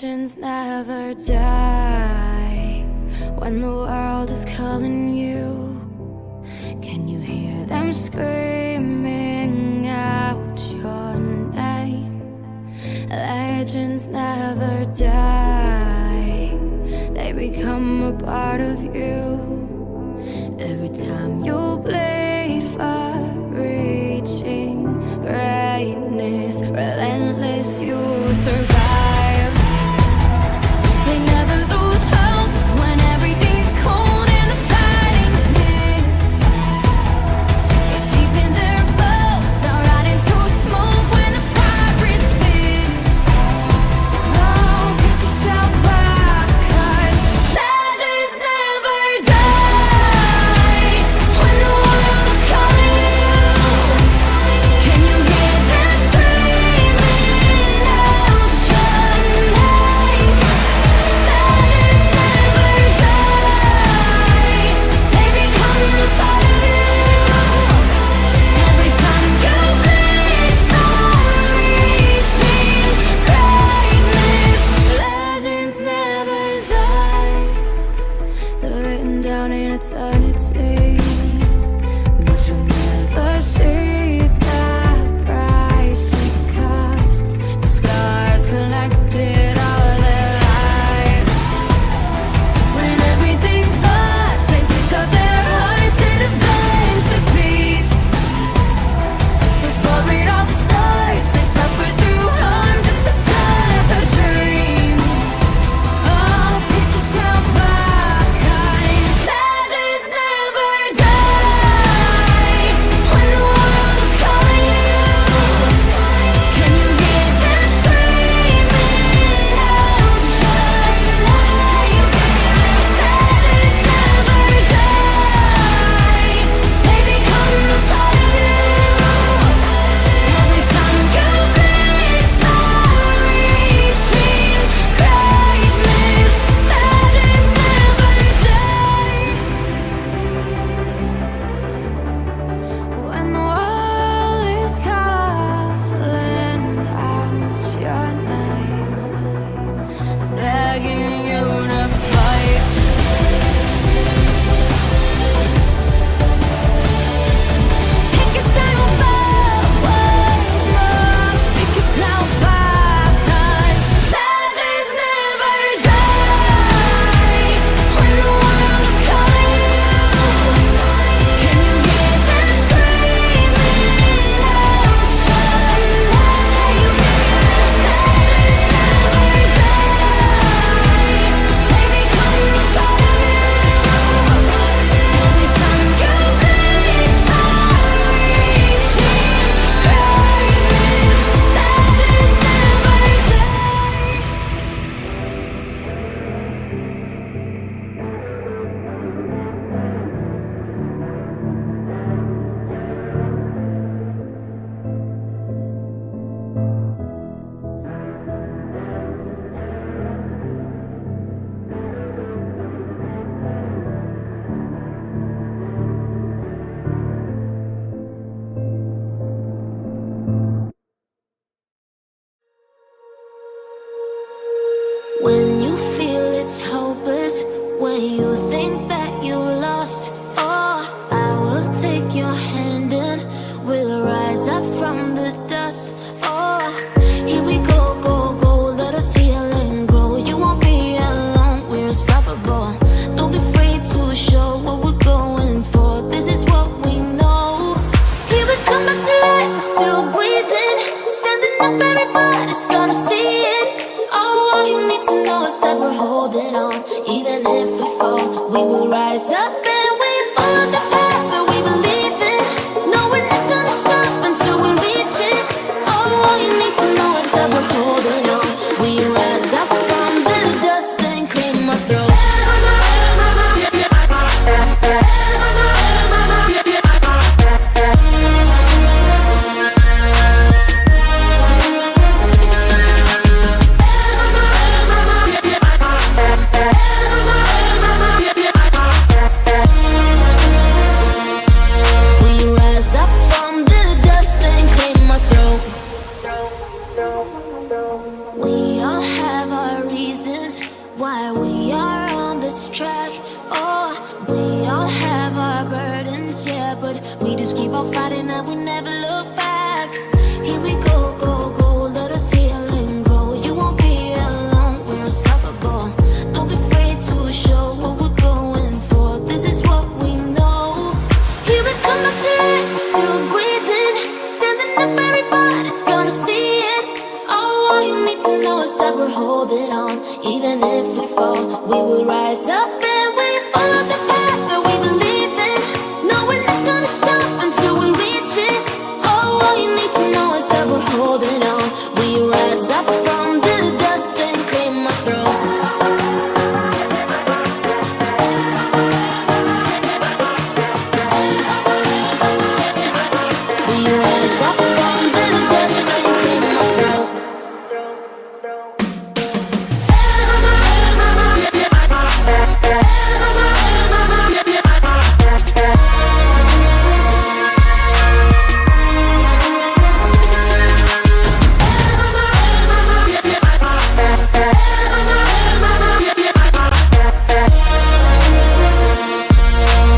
Legends never die. When the world is calling you, can you hear them screaming out your name? Legends never die. They become a part of you. Every time you bleed for reaching greatness, relentless, you survive. They never lose hope when everything's cold and the fighting's near. It's deep in their bones, they'll ride into smoke when the fire is fierce. Oh, pick yourself up, 'cause legends never die. When the world's calling you, can you hear them screaming out your name? Legends never die. They become a part of you. Every time you bleed for reaching greatness, legends never die. They're written down in eternity, but you'll never see the price it costs. The scars collected all their lives. When everything's lost, they pick up their hearts and avenge defeat. Before it all starts, they suffer through harm just to touch a dream. Oh, pick yourself up, 'cause legends never die. When the world's calling you, can you hear them screaming out your name? Legends never die. They become a part of you. Every time you bleed for reaching greatness, legends never die. When the world is calling out your name, begging you to fight. Pick yourself up once more. Pick yourself up, 'cause legends never die. When the world's calling you, can you hear them screaming out your name? Legends never die. They become a part of you. Every time you bleed for reaching greatness, legends never die. When you feel it's hopeless, when you think that you lost, oh, I will take your hand and we'll rise up from the dust. Oh, here we go, go, go, let us heal and grow. You won't be alone, we're unstoppable. Don't be afraid to show what we're going for. This is what we know. Here we come back to life, we're still breathing. Standing up, everybody's gonna see it. Oh, all you need to know is that we're holding on. Even if we fall, we will rise up and we follow the path that we believe in. that, but we just keep on fighting and we never look back. Here we go, go, go, let us heal and grow. You won't be alone, we're unstoppable. Don't be afraid to show what we're going for. This is what we know. Here we come back to life, we're still breathing. Standing up, everybody's gonna see it. Oh, all you need to know is that we're holding on. Even if we fall, we will rise up and we follow the path that we believe in. No, we're not gonna stop until we reach it. Oh, all you need to know is that we're holding on. We rise up from the dust and claim our throne. We rise up from the dust and claim our throne.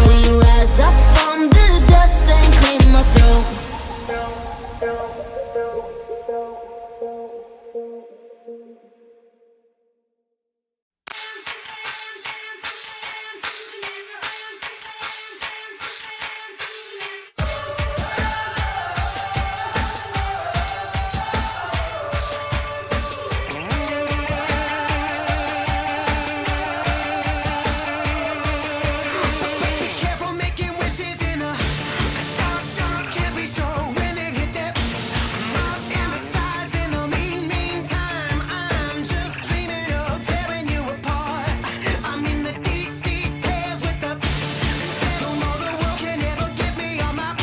We rise up from the dust and claim our throne. Careful making wishes in the dark, dark. Can't be so when it hit that mark and the sides in the meantime. I'm just dreaming of tearing you apart. I'm in the deep details with the devil. No, the world can never get me on my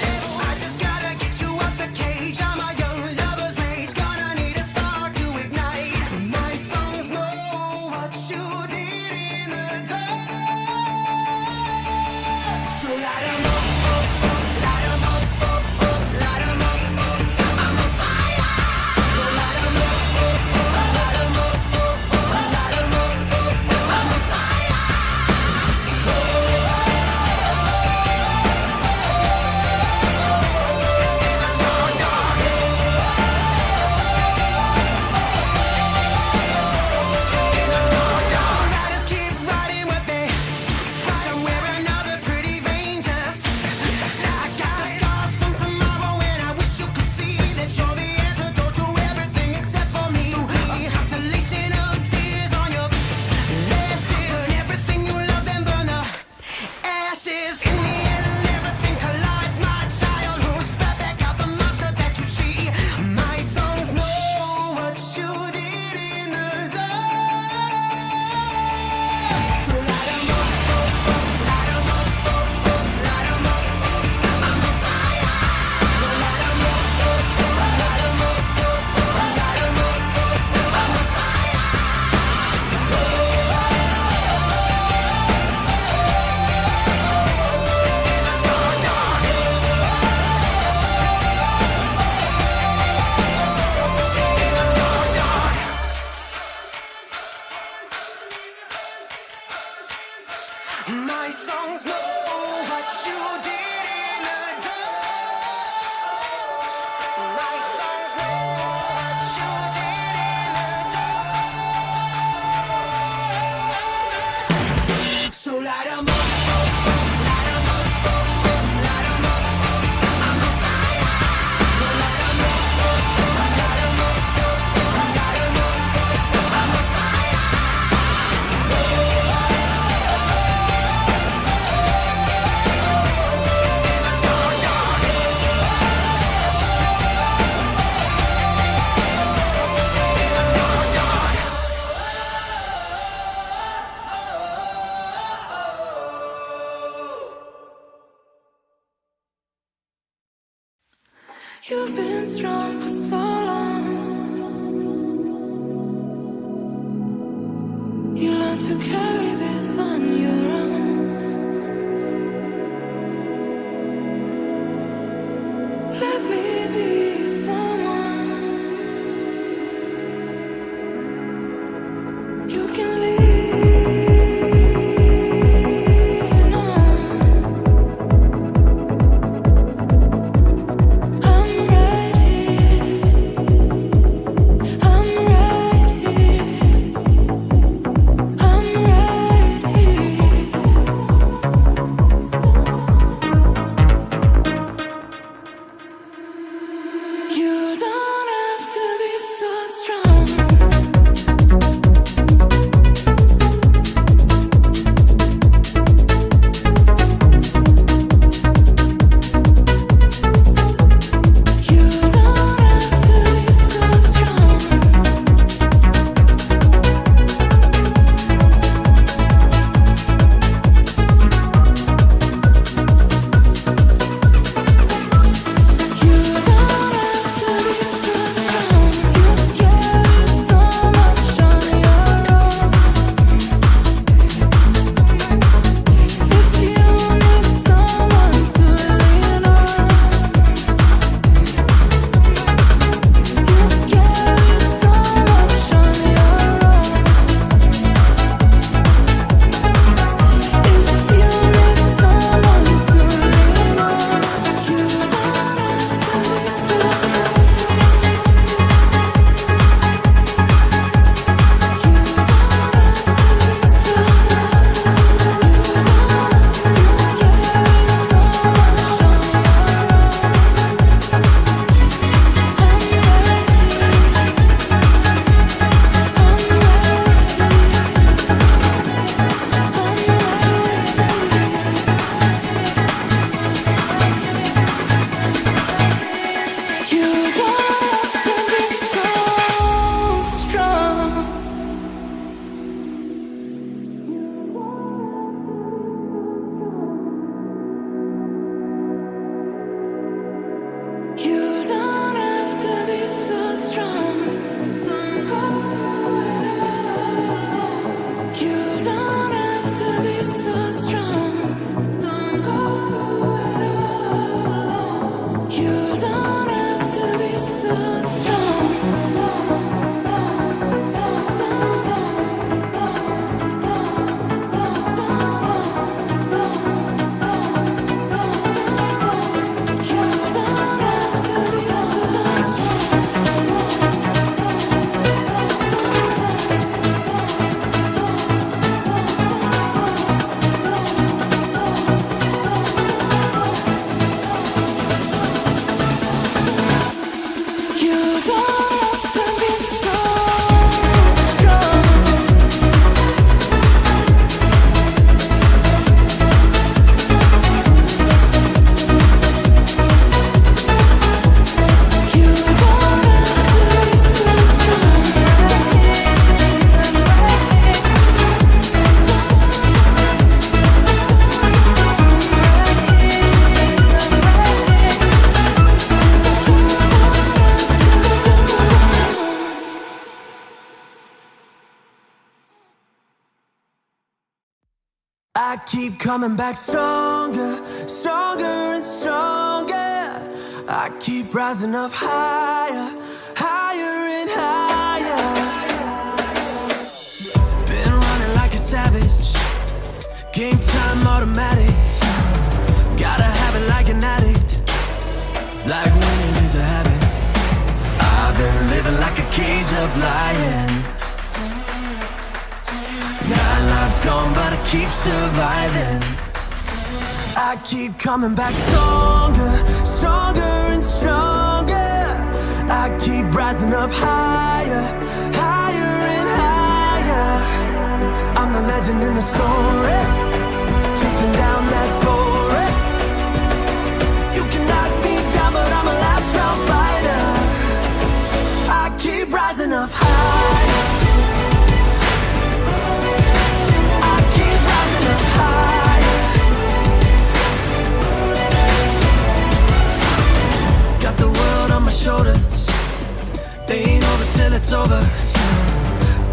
level. I just gotta get you out the cage. I'm a young lover's rage. Gonna need a spark to ignite. But my songs know what you did in the dark. So light 'em up, light 'em up, light 'em up, I'm on fire. So light 'em up, light 'em up, light 'em up, I'm on fire. Riders keep riding with me. Somewhere another pretty vein just. I got the scars from tomorrow, and I wish you could see that you're the antidote to everything except for me. A constellation of tears on your lashes. Everything you love, then burn the ashes. In the end, everything collides. My childhood, spat back out the monster that you see. My songs know what you did in the dark. So light 'em up, light 'em up, light 'em up, I'm on fire. So light 'em up, light 'em up, light 'em up, I'm on fire. My songs know what you did in the dark. My songs know what you did in the dark. So light 'em up, light 'em up, light 'em up, I'm on fire. So light 'em up, light 'em up, light 'em up, I'm on fire. You've been strong for so long. You learn to carry this on your own. Let me be someone you can lean on. I keep coming back stronger, stronger and stronger. I keep rising up higher, higher and higher. Been running like a savage, game time automatic. Gotta have it like an addict. It's like winning is a habit. I've been living like a caged up lion. 9 lives gone, but I keep surviving. I keep coming back stronger, stronger and stronger. I keep rising up higher, higher and higher. I'm the legend in the story, chasing down that glory. You can knock me down, but I'm a last round fighter. I keep rising up higher. I keep rising up higher. Got the world on my shoulders. Ain't over till it's over.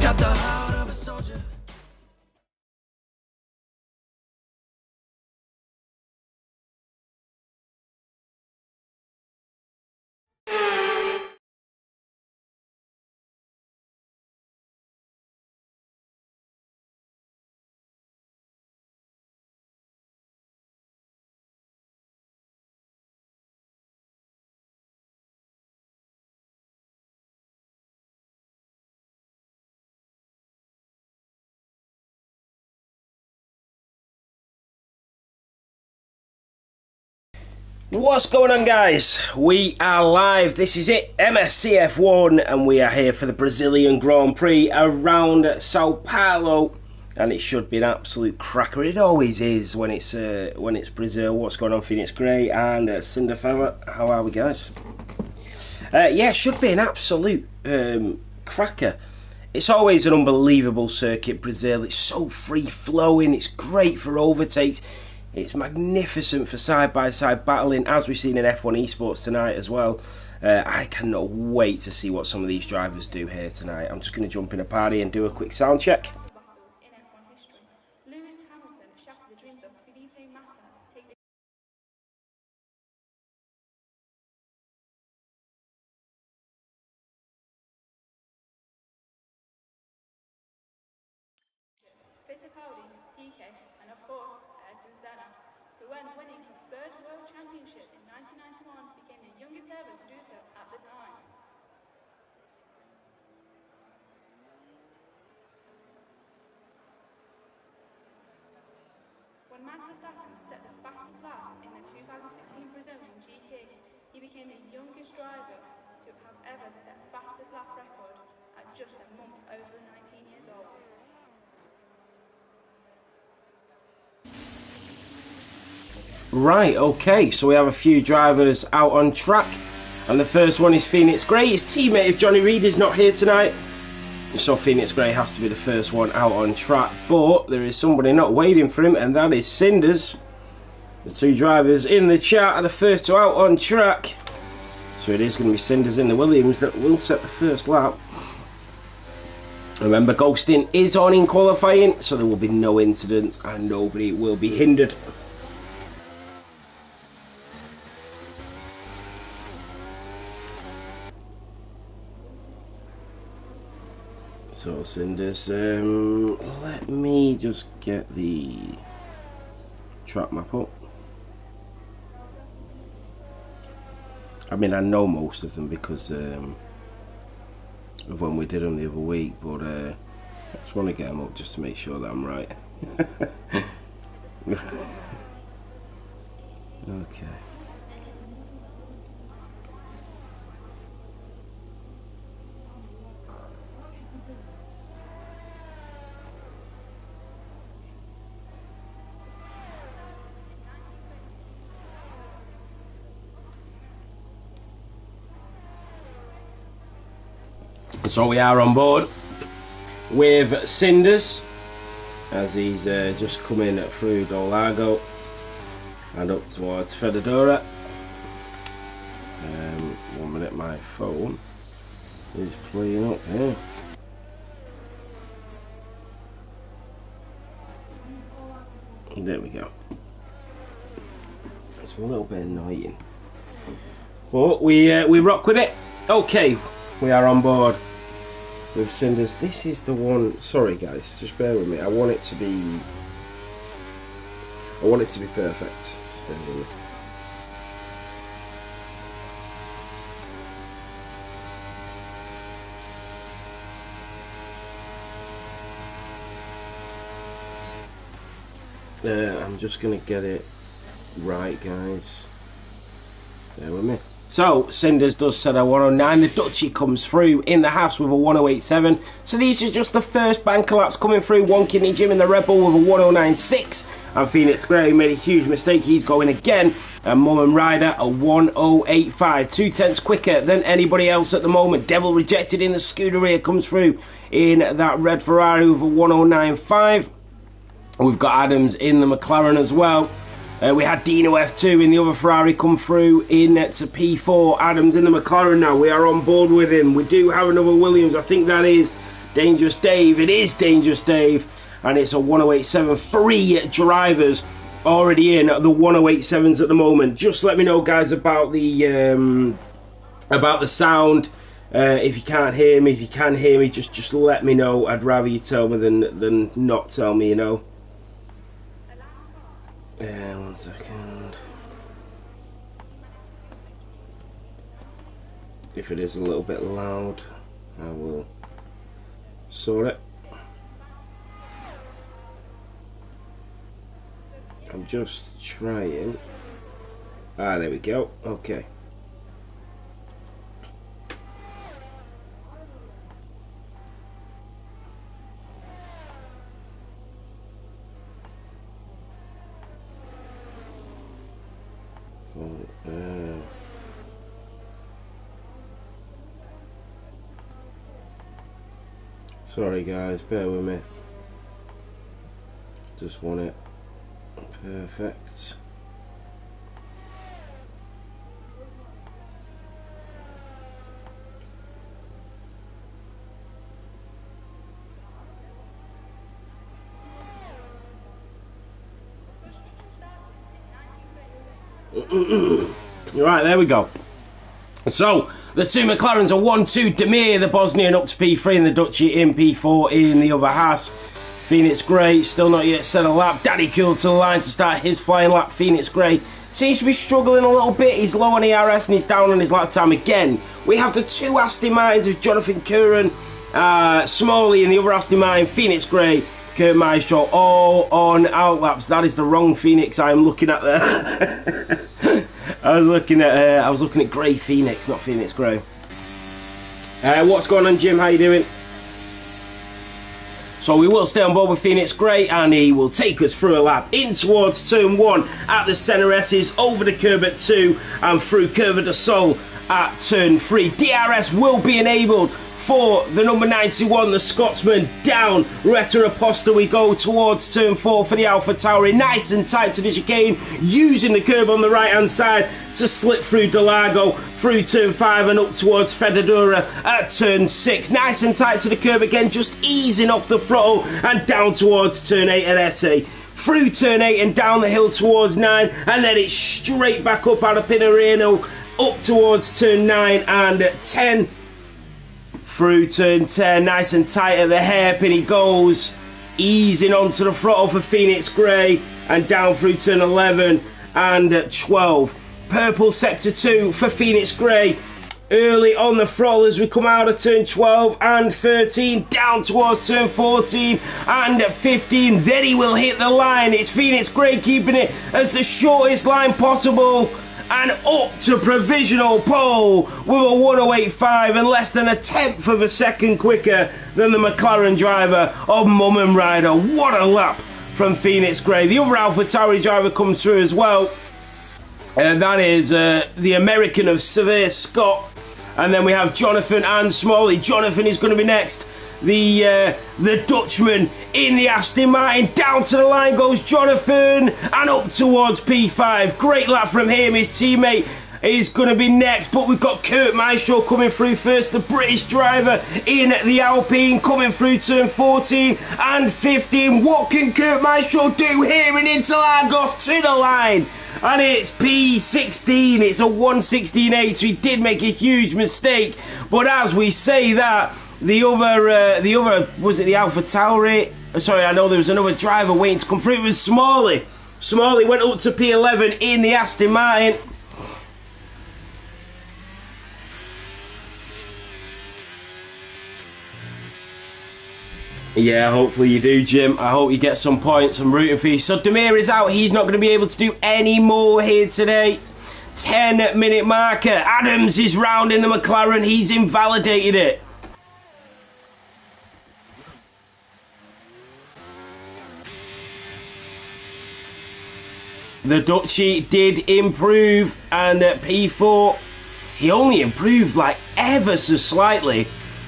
Got the heart of a soldier. What's going on, guys? We are live. This is it, MSCF1, and we are here for the Brazilian Grand Prix around Sao Paulo, and it should be an absolute cracker. It always is when it's Brazil. What's going on, Phoenix Grey and Cinderfella? How are we, guys? Yeah, should be an absolute cracker. It's always an unbelievable circuit, Brazil. It's so free-flowing. It's great for overtakes. It's magnificent for side-by-side battling, as we've seen in F1 Esports tonight as well. I cannot wait to see what some of these drivers do here tonight. I'm just going to jump in a party and do a quick sound check. And of course, Senna, who when winning his third World Championship in 1991 became the youngest ever to do so at the time. When Max Verstappen set the fastest lap in the 2016 Brazilian GP, he became the youngest driver to have ever set the fastest lap record at just a month over 19 years old. Right, okay, so we have a few drivers out on track, and the first one is Phoenix Grey. His teammate, if Johnny Reed is not here tonight, so Phoenix Grey has to be the first one out on track, but there is somebody not waiting for him, and that is Cinders. The two drivers in the chat are the first two out on track, so it is going to be Cinders in the Williams that will set the first lap. Remember, ghosting is on in qualifying, so there will be no incidents and nobody will be hindered. So Cinders, let me just get the track map up. I mean, I know most of them because of when we did them the other week, but I just want to get them up just to make sure that I'm right. Okay. So we are on board with Cinders as he's just coming through Interlagos and up towards Fedora. 1 minute, my phone is playing up here. There we go. It's a little bit annoying, but we rock with it. Okay, we are on board with Cinders. This is the one. Sorry guys, just bear with me. I want it to be perfect. Just bear with me. I'm just gonna get it right, guys. Bear with me. So, Cinders does set a 109. The Dutchie comes through in the halves with a 1087. So these are just the first banker laps coming through. One Kidney Jim in the Red Bull with a 1096. And Phoenix Gray made a huge mistake. He's going again. And Mum and Ryder a 1085. 2/10 quicker than anybody else at the moment. Devil Rejected in the Scuderia comes through in that red Ferrari with a 1095. We've got Adams in the McLaren as well. We had Dino F2 in the other Ferrari come through in to P4. Adams in the McLaren now. We are on board with him. We do have another Williams. I think that is Dangerous Dave. It is Dangerous Dave. And it's a 1087. 3 drivers already in the 1087s at the moment. Just let me know, guys, about the sound. If you can't hear me, if you can hear me, just let me know. I'd rather you tell me than not tell me, you know. 1 second. If it is a little bit loud, I will sort it. I'm just trying. There we go. Okay. Sorry guys, bear with me. Just want it perfect. Right, there we go. So, the two McLarens are 1-2. Demir, the Bosnian, up to P3, and the Dutchie in P4 in the other Haas. Phoenix Gray, still not yet set a lap. Daddy Cool to the line to start his flying lap. Phoenix Gray seems to be struggling a little bit. He's low on ERS and he's down on his lap time again. We have the two Aston Martins of Jonathan Curran, Smalley in the other Aston Martin. Phoenix Gray, Kurt Maestro, all on outlaps. That is the wrong Phoenix I'm looking at there. I was looking at Grey Phoenix, not Phoenix Gray. What's going on, Jim? How you doing? So we will stay on board with Phoenix Gray, and he will take us through a lap in towards turn 1 at the centre S's, over the curb at 2, and through Curva de Sol at turn 3. DRS will be enabled for the number 91, the Scotsman, down Retta Aposta. We go towards turn 4 for the Alpha Tauri, nice and tight to the chicane, using the curb on the right hand side to slip through Delago, through turn 5 and up towards Fedadura at turn 6. Nice and tight to the curb again, just easing off the throttle and down towards turn 8 at SA. Through turn 8 and down the hill towards 9, and then it's straight back up out of Pinareno, up towards turn 9 and 10. Through turn 10, nice and tight at the hairpin he goes, easing onto the throttle for Phoenix Gray, and down through turn 11 and 12. Purple sector 2 for Phoenix Gray, early on the throttle as we come out of turn 12 and 13, down towards turn 14 and 15. Then he will hit the line. It's Phoenix Gray keeping it as the shortest line possible, and up to provisional pole with a 1085 and less than a tenth of a second quicker than the McLaren driver of Mum and Ryder. What a lap from Phoenix Gray. The other Alpha Tauri driver comes through as well, and that is the American of Severe Scott. And then we have Jonathan and Smalley. Jonathan is going to be next. The Dutchman in the Aston Martin. Down to the line goes Jonathan, and up towards P5. Great lap from him. His teammate is going to be next, but we've got Kurt Maestro coming through first, the British driver in the Alpine, coming through turn 14 and 15. What can Kurt Maestro do here in Interlagos? To the line, and it's P16. It's a 1:16.8, so he did make a huge mistake. But as we say that, the other was it the Alpha Tauri? Sorry, I know there was another driver waiting to come through. It was Smalley. Smalley went up to P11 in the Aston Martin. Yeah, hopefully you do, Jim. I hope you get some points. I'm rooting for you. So Demir is out. He's not going to be able to do any more here today. 10-minute marker. Adams is rounding the McLaren. He's invalidated it. The Dutchie did improve, and at P4, he only improved like ever so slightly.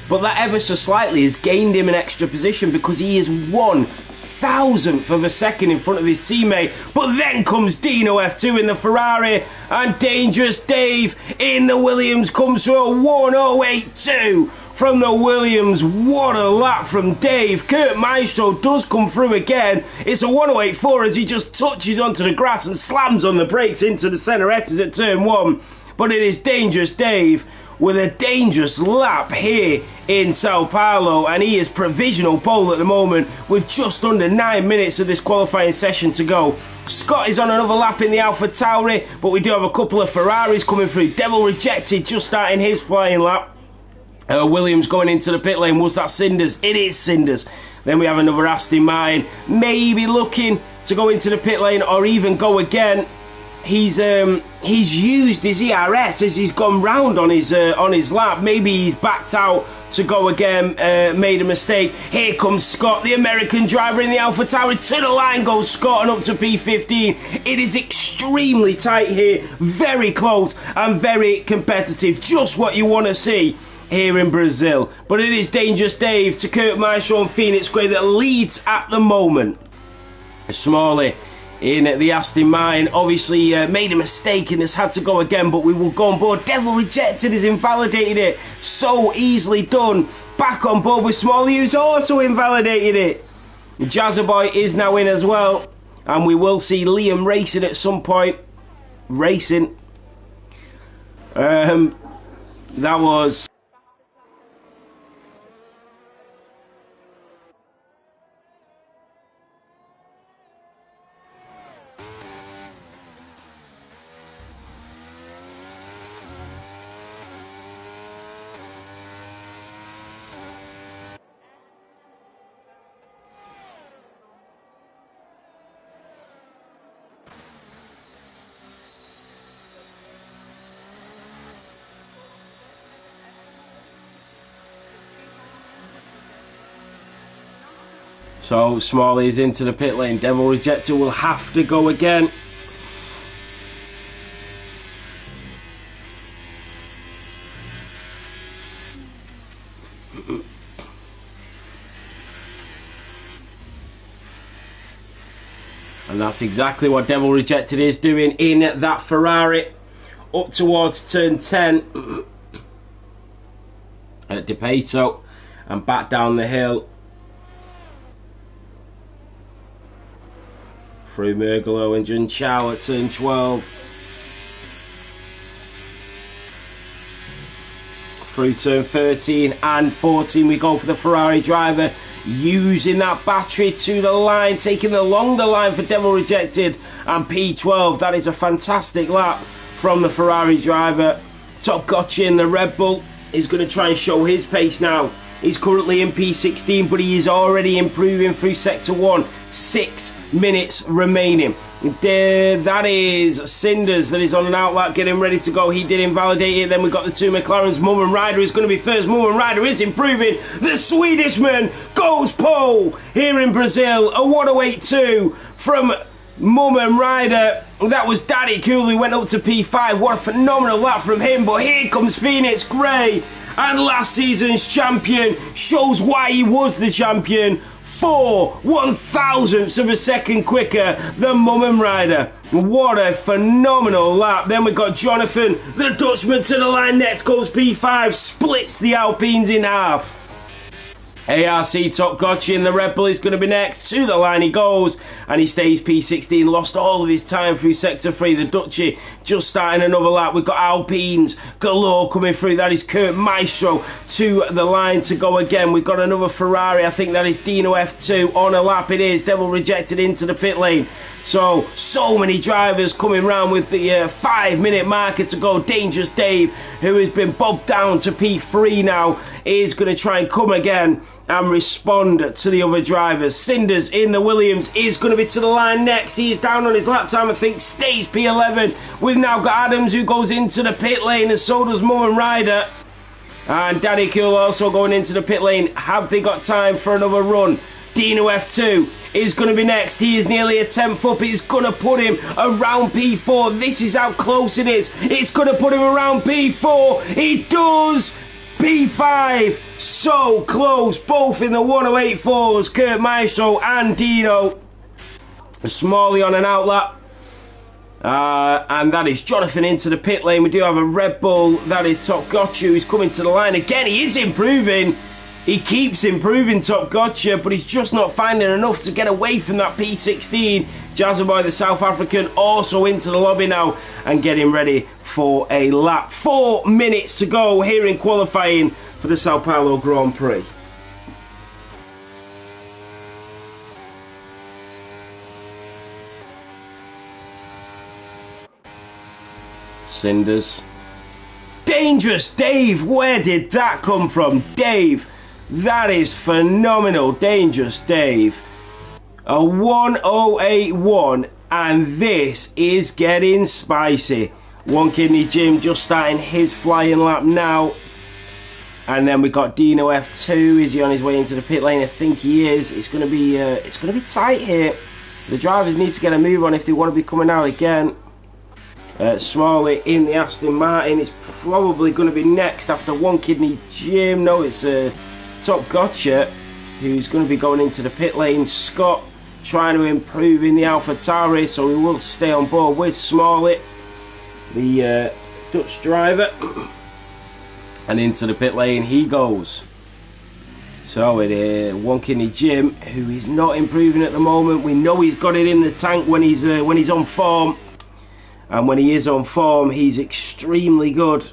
But that ever so slightly has gained him an extra position because he is 1,000th of a second in front of his teammate. But then comes Dino F2 in the Ferrari, and Dangerous Dave in the Williams comes through a 1:08.2 from the Williams. What a lap from Dave. Kurt Maestro does come through again. It's a 1:08.4 as he just touches onto the grass and slams on the brakes into the centre S's at turn 1. But it is Dangerous Dave with a dangerous lap here in Sao Paulo, and he is provisional pole at the moment with just under 9 minutes of this qualifying session to go. Scott is on another lap in the Alpha Tauri, but we do have a couple of Ferraris coming through. Devil Rejected just starting his flying lap. Williams going into the pit lane. Was that Cinders? It is Cinders. Then we have another Aston Martin, maybe looking to go into the pit lane or even go again. He's used his ERS as he's gone round on his lap. Maybe he's backed out to go again, made a mistake. Here comes Scott, the American driver in the Alpha Tauri. To the line goes Scott and up to P15. It is extremely tight here, very close and very competitive. Just what you want to see here in Brazil. But it is Dangerous Dave to Kurt Maestro and Phoenix Gray that leads at the moment. Smalley in the Aston Martin obviously made a mistake and has had to go again, but we will go on board. Devil Rejected has invalidated it. So easily done. Back on board with Smalley, who's also invalidated it. Jazzaboy is now in as well, and we will see Liam racing at some point. Racing. That was... So Smalley is into the pit lane. Devil Rejected will have to go again. And that's exactly what Devil Rejected is doing in that Ferrari. Up towards turn 10 at DePato and back down the hill. Through Mergolo and Junchao at turn 12. Through turn 13 and 14 we go for the Ferrari driver, using that battery to the line, taking the longer line for Devil Rejected and P12. That is a fantastic lap from the Ferrari driver. Top Gotcha in the Red Bull is going to try and show his pace now. He's currently in P16, but he is already improving through Sector 1. 6 minutes remaining. That is Cinders that is on an outlap getting ready to go. He did invalidate it. Then we've got the two McLarens. Mumman Rider is going to be first. Mumman Rider is improving. The Swedishman goes pole here in Brazil. A 1:08.2 from Mumman Rider. That was Daddy Cool who went up to P5. What a phenomenal lap from him. But here comes Phoenix Gray. And last season's champion shows why he was the champion. 0.4 of a second quicker than Mummen Rider. What a phenomenal lap. Then we've got Jonathan, the Dutchman, to the line next, goes P5, splits the Alpines in half. ARC Top Gotcha in the Red Bull is going to be next. To the line he goes, and he stays P16. Lost all of his time through Sector 3. The Dutchy just starting another lap. We've got Alpines galore coming through. That is Kurt Maestro to the line to go again. We've got another Ferrari. I think that is Dino F2 on a lap. It is. Devil rejected into the pit lane. So many drivers coming round with the 5-minute marker to go. Dangerous Dave, who has been bobbed down to P3 now, is going to try and come again and respond to the other drivers. Cinders in the Williams is going to be to the line next. He is down on his lap time, I think, stays P11. We've now got Adams, who goes into the pit lane, and so does Mummen Rider. And Danny Cool also going into the pit lane. Have they got time for another run? Dino F2 is going to be next. He is nearly a 10th up. It's going to put him around P4. This is how close it is. It's going to put him around P4. He does. P5. So close. Both in the 1084s. Kurt Maestro and Dino. Smalley on an outlap. And that is Jonathan into the pit lane. We do have a Red Bull. That is Top Gotcha, who's coming to the line again. He is improving. He keeps improving, Top Gotcha, but he's just not finding enough to get away from that P16. Jazzaboy, the South African, also into the lobby now and getting ready for a lap. 4 minutes to go here in qualifying for the Sao Paulo Grand Prix. Cinders. Dangerous Dave, where did that come from? Dave, that is phenomenal. Dangerous Dave. A 1081, and this is getting spicy. One Kidney Jim just starting his flying lap now. And then we got Dino F2. Is he on his way into the pit lane? I think he is. It's going to be tight here. The drivers need to get a move on if they want to be coming out again. Smalley in the Aston Martin. It's probably going to be next after One Kidney Jim. No, it's Top Gotcha, who's going to be going into the pit lane. Scott trying to improve in the AlphaTauri, so we will stay on board with Smalley, the Dutch driver. And into the pit lane he goes. So it is One Kidney Jim, who is not improving at the moment. We know he's got it in the tank when he's on form. And when he is on form, he's extremely good.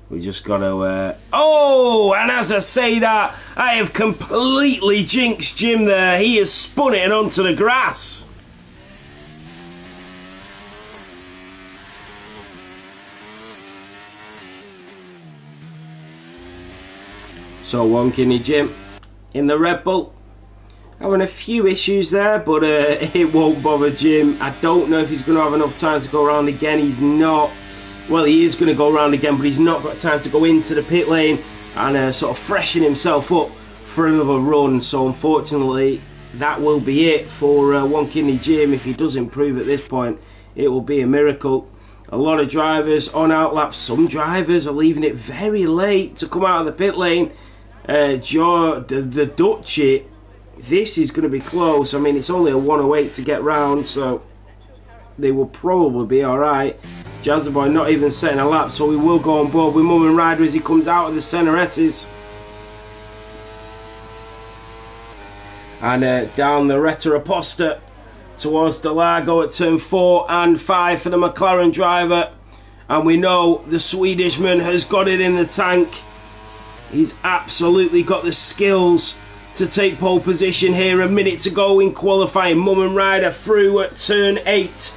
We just got to... Oh! And as I say that, I have completely jinxed Jim there. He has spun it onto the grass. So One Kidney Jim in the Red Bull. Having a few issues there, but it won't bother Jim. I don't know if he's going to have enough time to go around again. He's not. Well, he is going to go around again, but he's not got time to go into the pit lane and sort of freshen himself up for another run. So unfortunately, that will be it for One Kidney Jim. If he does improve at this point, it will be a miracle. A lot of drivers on outlaps. Some drivers are leaving it very late to come out of the pit lane. The Dutchy. This is going to be close. I mean, it's only a 108 to get round, so they will probably be alright. Jazzaboy not even setting a lap, so we will go on board with Mummen Rider as he comes out of the centre S's. And down the Retta Aposta towards Interlagos at turn 4 and 5 for the McLaren driver. And we know the Swedishman has got it in the tank. He's absolutely got the skills to take pole position here. A minute to go in qualifying. Mummen Rider through at turn 8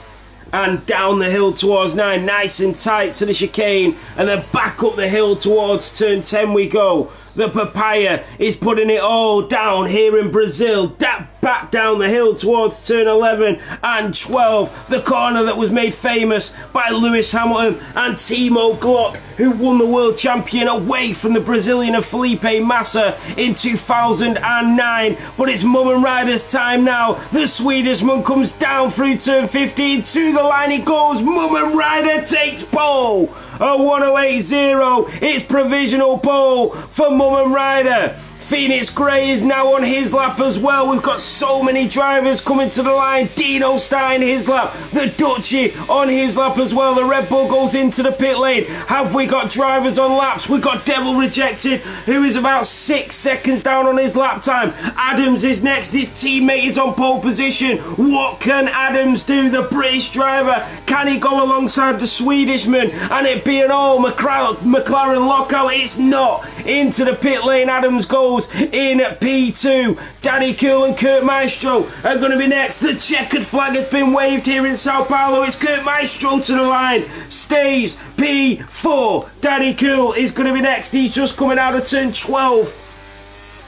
and down the hill towards 9, nice and tight to the chicane, and then back up the hill towards turn 10 we go. The Papaya is putting it all down here in Brazil. Back down the hill towards turn 11 and 12. The corner that was made famous by Lewis Hamilton and Timo Glock, who won the world champion away from the Brazilian of Felipe Massa in 2009. But it's Mummen Rider's time now. The Swedishman comes down through turn 15. To the line he goes. Mummen Rider takes pole a 1:08.0. It's provisional pole for Mum Ryder. Phoenix Gray is now on his lap as well. We've got so many drivers coming to the line. Dino starting his lap. The Dutchie on his lap as well. The Red Bull goes into the pit lane. Have we got drivers on laps? We've got Devil Rejected, who is about 6 seconds down on his lap time. Adams is next. His teammate is on pole position. What can Adams do? The British driver. Can he go alongside the Swedishman? And it be an all McLaren lockout? It's not. Into the pit lane Adams goes in P2. Daddy Cool and Kurt Maestro are going to be next. The checkered flag has been waved here in Sao Paulo. It's Kurt Maestro to the line. Stays P4. Daddy Cool is going to be next. He's just coming out of turn 12.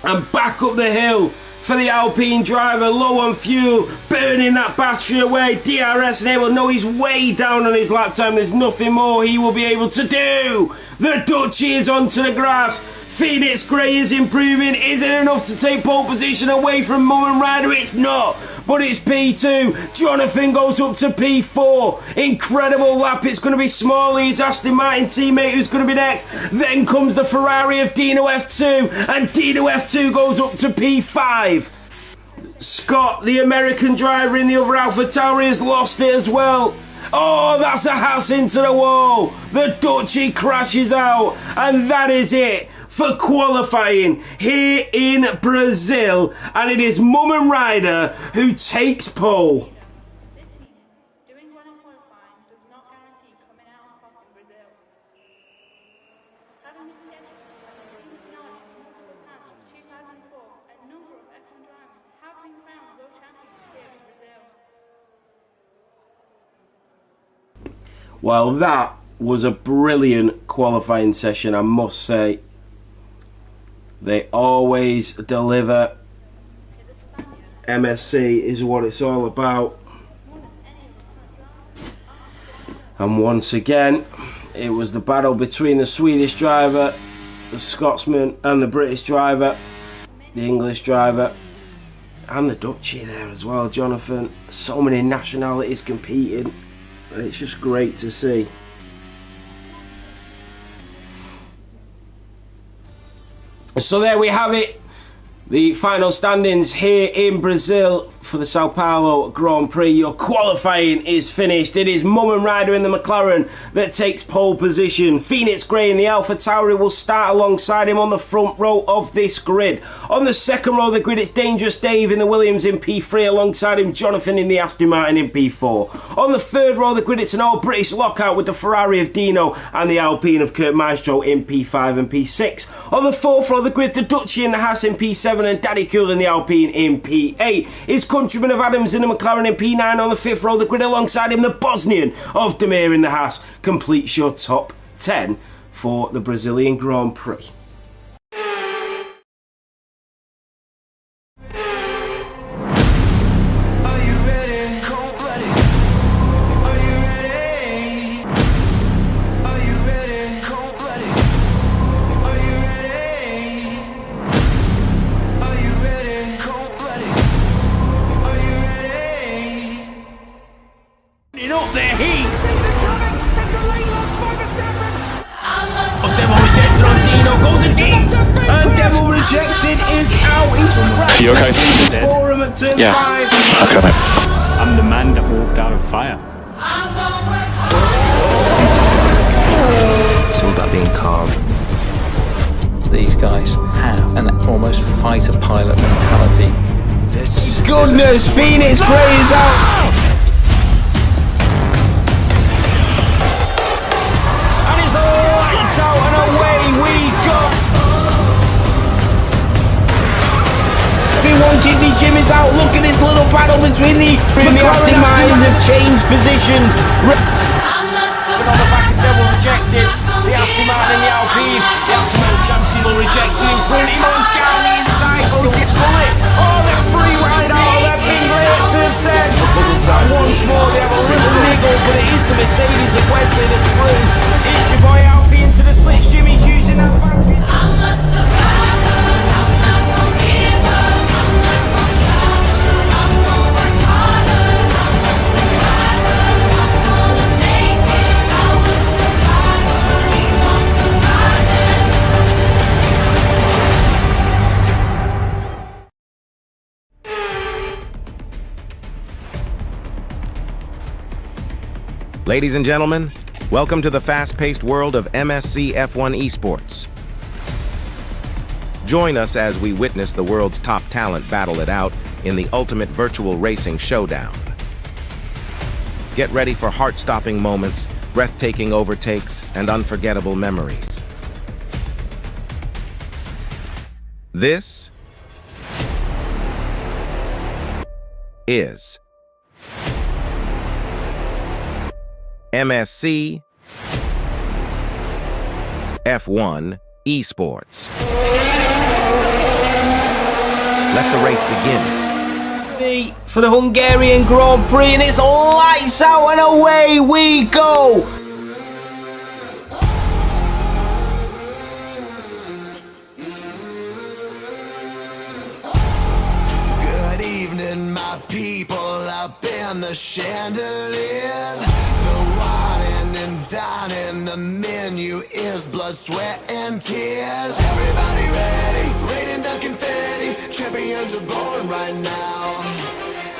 And back up the hill for the Alpine driver, low on fuel, burning that battery away. DRS enabled. No, he's way down on his lap time. There's nothing more he will be able to do. The Dutchie is onto the grass. Phoenix Gray is improving. Is it enough to take pole position away from Mum Ryder? It's not, but it's P2. Jonathan goes up to P4. Incredible lap. It's going to be Smalley, his Aston Martin teammate, who's going to be next. Then comes the Ferrari of Dino F2, and Dino F2 goes up to P5. Scott, the American driver in the other AlphaTauri, has lost it as well. Oh, that's a Haas into the wall. The Dutchie crashes out, and that is it for qualifying here in Brazil. And it is Mum Ryder who takes pole. This means doing well in qualifying does not guarantee coming out on top in Brazil. Having been scheduled as a season finale multiple times from 2004, a number of F1 drivers have been crowned world champions here in Brazil. Well, that was a brilliant qualifying session, I must say. They always deliver. MSC is what it's all about. And once again, it was the battle between the Swedish driver, the Scotsman, and the British driver, the English driver, and the Dutchie there as well, Jonathan. So many nationalities competing. It's just great to see. So there we have it. The final standings here in Brazil for the Sao Paulo Grand Prix. Your qualifying is finished. It is Mum Ryder in the McLaren that takes pole position. Phoenix Gray in the AlphaTauri will start alongside him on the front row of this grid. On the second row of the grid, it's Dangerous Dave in the Williams in P3, alongside him Jonathan in the Aston Martin in P4. On the third row of the grid, it's an all-British lockout with the Ferrari of Dino and the Alpine of Kurt Maestro in P5 and P6. On the fourth row of the grid, the Dutchie and the Haas in P7 and Daddy Cool in the Alpine in P8. His countryman of Adams in the McLaren in P9. On the fifth row of the grid alongside him, the Bosnian of Demir in the Haas completes your top 10 for the Brazilian Grand Prix. Up there, heat. Devil Rejected on Dino, goes in deep, and Devil Rejected is out. He's crashed. You okay? His forum at turn 5. Okay, mate. I'm the man that walked out of fire. It's all about being calm. These guys have an almost fighter pilot mentality. Goodness, Phoenix Gray is out. Out and away we go. P1 Jim is out. Look at this little battle between the Aston Martins have changed positions. On the back of Devil Rejected, the Aston Martin and the Alpine. The Aston Martin champion will Rejected in front. Him on down the inside. Goes to Scully. Oh, they're free ride out. They've been great to the set. And once more they have a little niggle, but it is the Mercedes of Wesley that's through. It's your boy Alfie into the slits. Jimmy's using that battery. I'm a survivor. I'm not gonna give up. I'm not gonna stop. I'm gonna work harder. I'm a survivor. I'm gonna make it. I'm a survivor. Ladies and gentlemen, welcome to the fast-paced world of MSC F1 Esports. Join us as we witness the world's top talent battle it out in the ultimate virtual racing showdown. Get ready for heart-stopping moments, breathtaking overtakes, and unforgettable memories. This is MSC F1 Esports. Let the race begin. See, for the Hungarian Grand Prix, and it's lights out and away we go! Good evening, my people up in the chandeliers. The wine and dining, the menu is blood, sweat, and tears. Everybody ready, raining down confetti. Champions are born right now.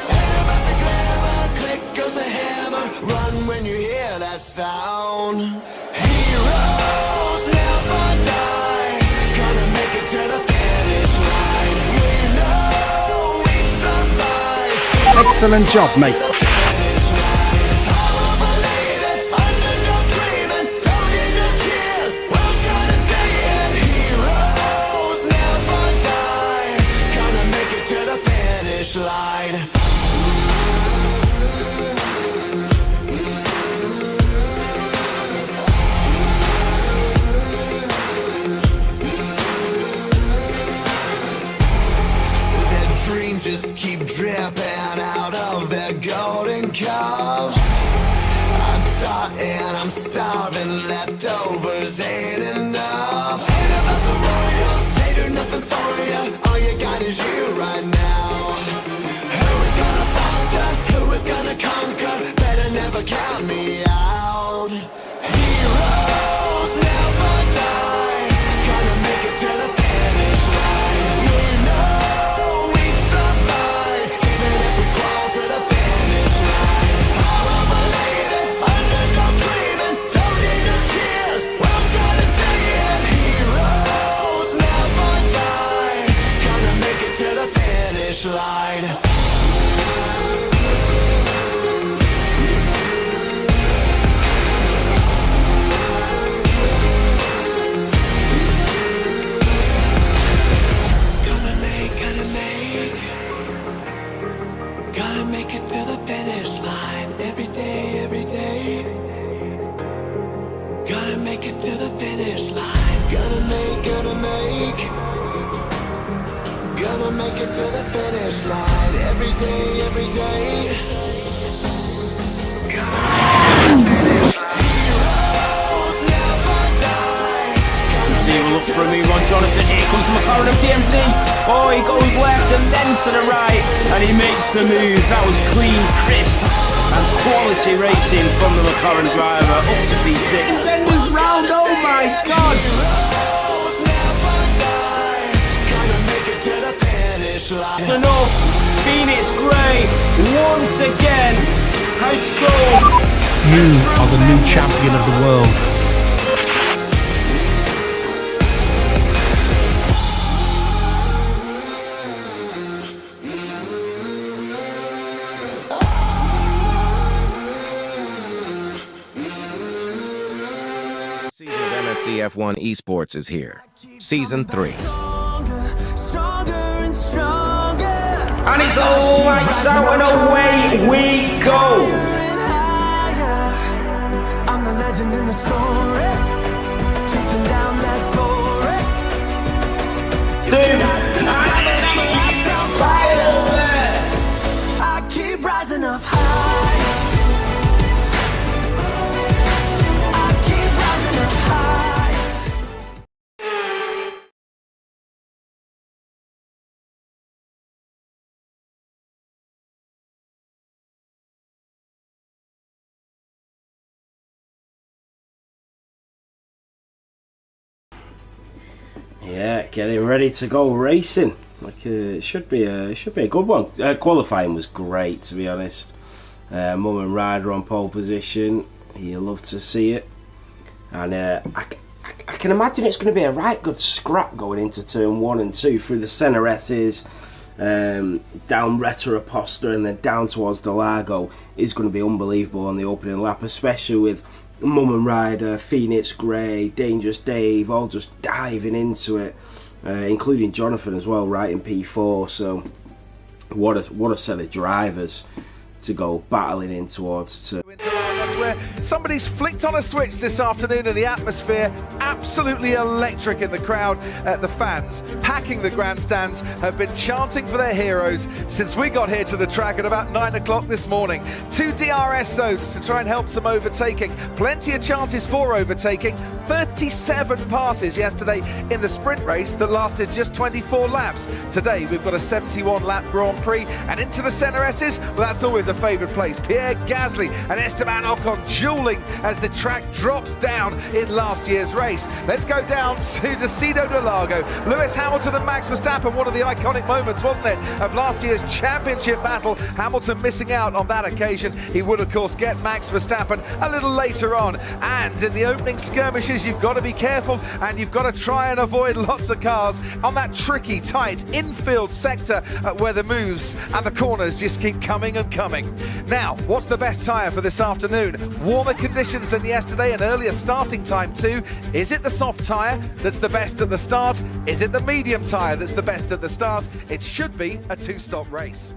Air about the glamour, click goes the hammer. Run when you hear that sound. Heroes never die. Gonna make it to the finish line. We know we survive. Excellent job, mate. Line. Their dreams just keep dripping out of their golden cups. I'm starving, leftovers ain't enough. Ain't about the Royals, they do nothing for you. All you got is you right now. Who's gonna falter? Who is gonna conquer? Better never count me out. Heroes never die. Gonna make it to the finish line. We know we survive, even if we crawl to the finish line. Overrated, underdog dreaming, don't need no tears. World's gonna say it. Heroes never die. Gonna make it to the finish line. Gotta make it to the finish line every day, every day. Gotta make it to the finish line. Gotta make it to the finish line every day, every day. Heroes never die. See, we'll look for a move on Jonathan. Here comes the McLaren of DMT. Oh, he goes left and then to the right, and he makes the move. That was clean, crisp, and quality racing from the McLaren driver up to P6. Then was round, oh my God! Heroes never die. Gonna make it to the finish line. It's enough. Phoenix Gray once again has shown You are the new champion of the world. Season of MSC F1 Esports is here. Season 3. and it's lights out and away we go. I'm the legend in the story, chasing down that glory. I keep rising up high. I keep rising up high. Yeah, getting ready to go racing. Like it should be a good one. Qualifying was great, to be honest. Mum and Ryder on pole position. You love to see it. And I can imagine it's going to be a right good scrap going into turn 1 and 2 through the centre S's, down Retta Aposta and then down towards Interlagos is going to be unbelievable on the opening lap, especially with Mum and Ryder, Phoenix Grey, Dangerous Dave all just diving into it, including Jonathan as well, right in P4. So what a set of drivers to go battling in towards Interlagos, where somebody's flicked on a switch this afternoon and the atmosphere absolutely electric in the crowd. The fans packing the grandstands have been chanting for their heroes since we got here to the track at about 9 o'clock this morning. 2 DRS zones to try and help some overtaking. Plenty of chances for overtaking. 37 passes yesterday in the sprint race that lasted just 24 laps. Today we've got a 71 lap Grand Prix, and into the centre S's, well, that's always a favourite place. Pierre Gasly and Esteban Ocon duelling as the track drops down in last year's race. Let's go down to Decido de Lago. Lewis Hamilton and Max Verstappen, one of the iconic moments, wasn't it, of last year's championship battle. Hamilton missing out on that occasion. He would, of course, get Max Verstappen a little later on. And in the opening skirmishes, you've got to be careful and you've got to try and avoid lots of cars on that tricky, tight infield sector where the moves and the corners just keep coming and coming. Now, what's the best tyre for this afternoon? Warmer conditions than yesterday, an earlier starting time too. Is it the soft tyre that's the best at the start? Is it the medium tyre that's the best at the start? It should be a 2-stop race.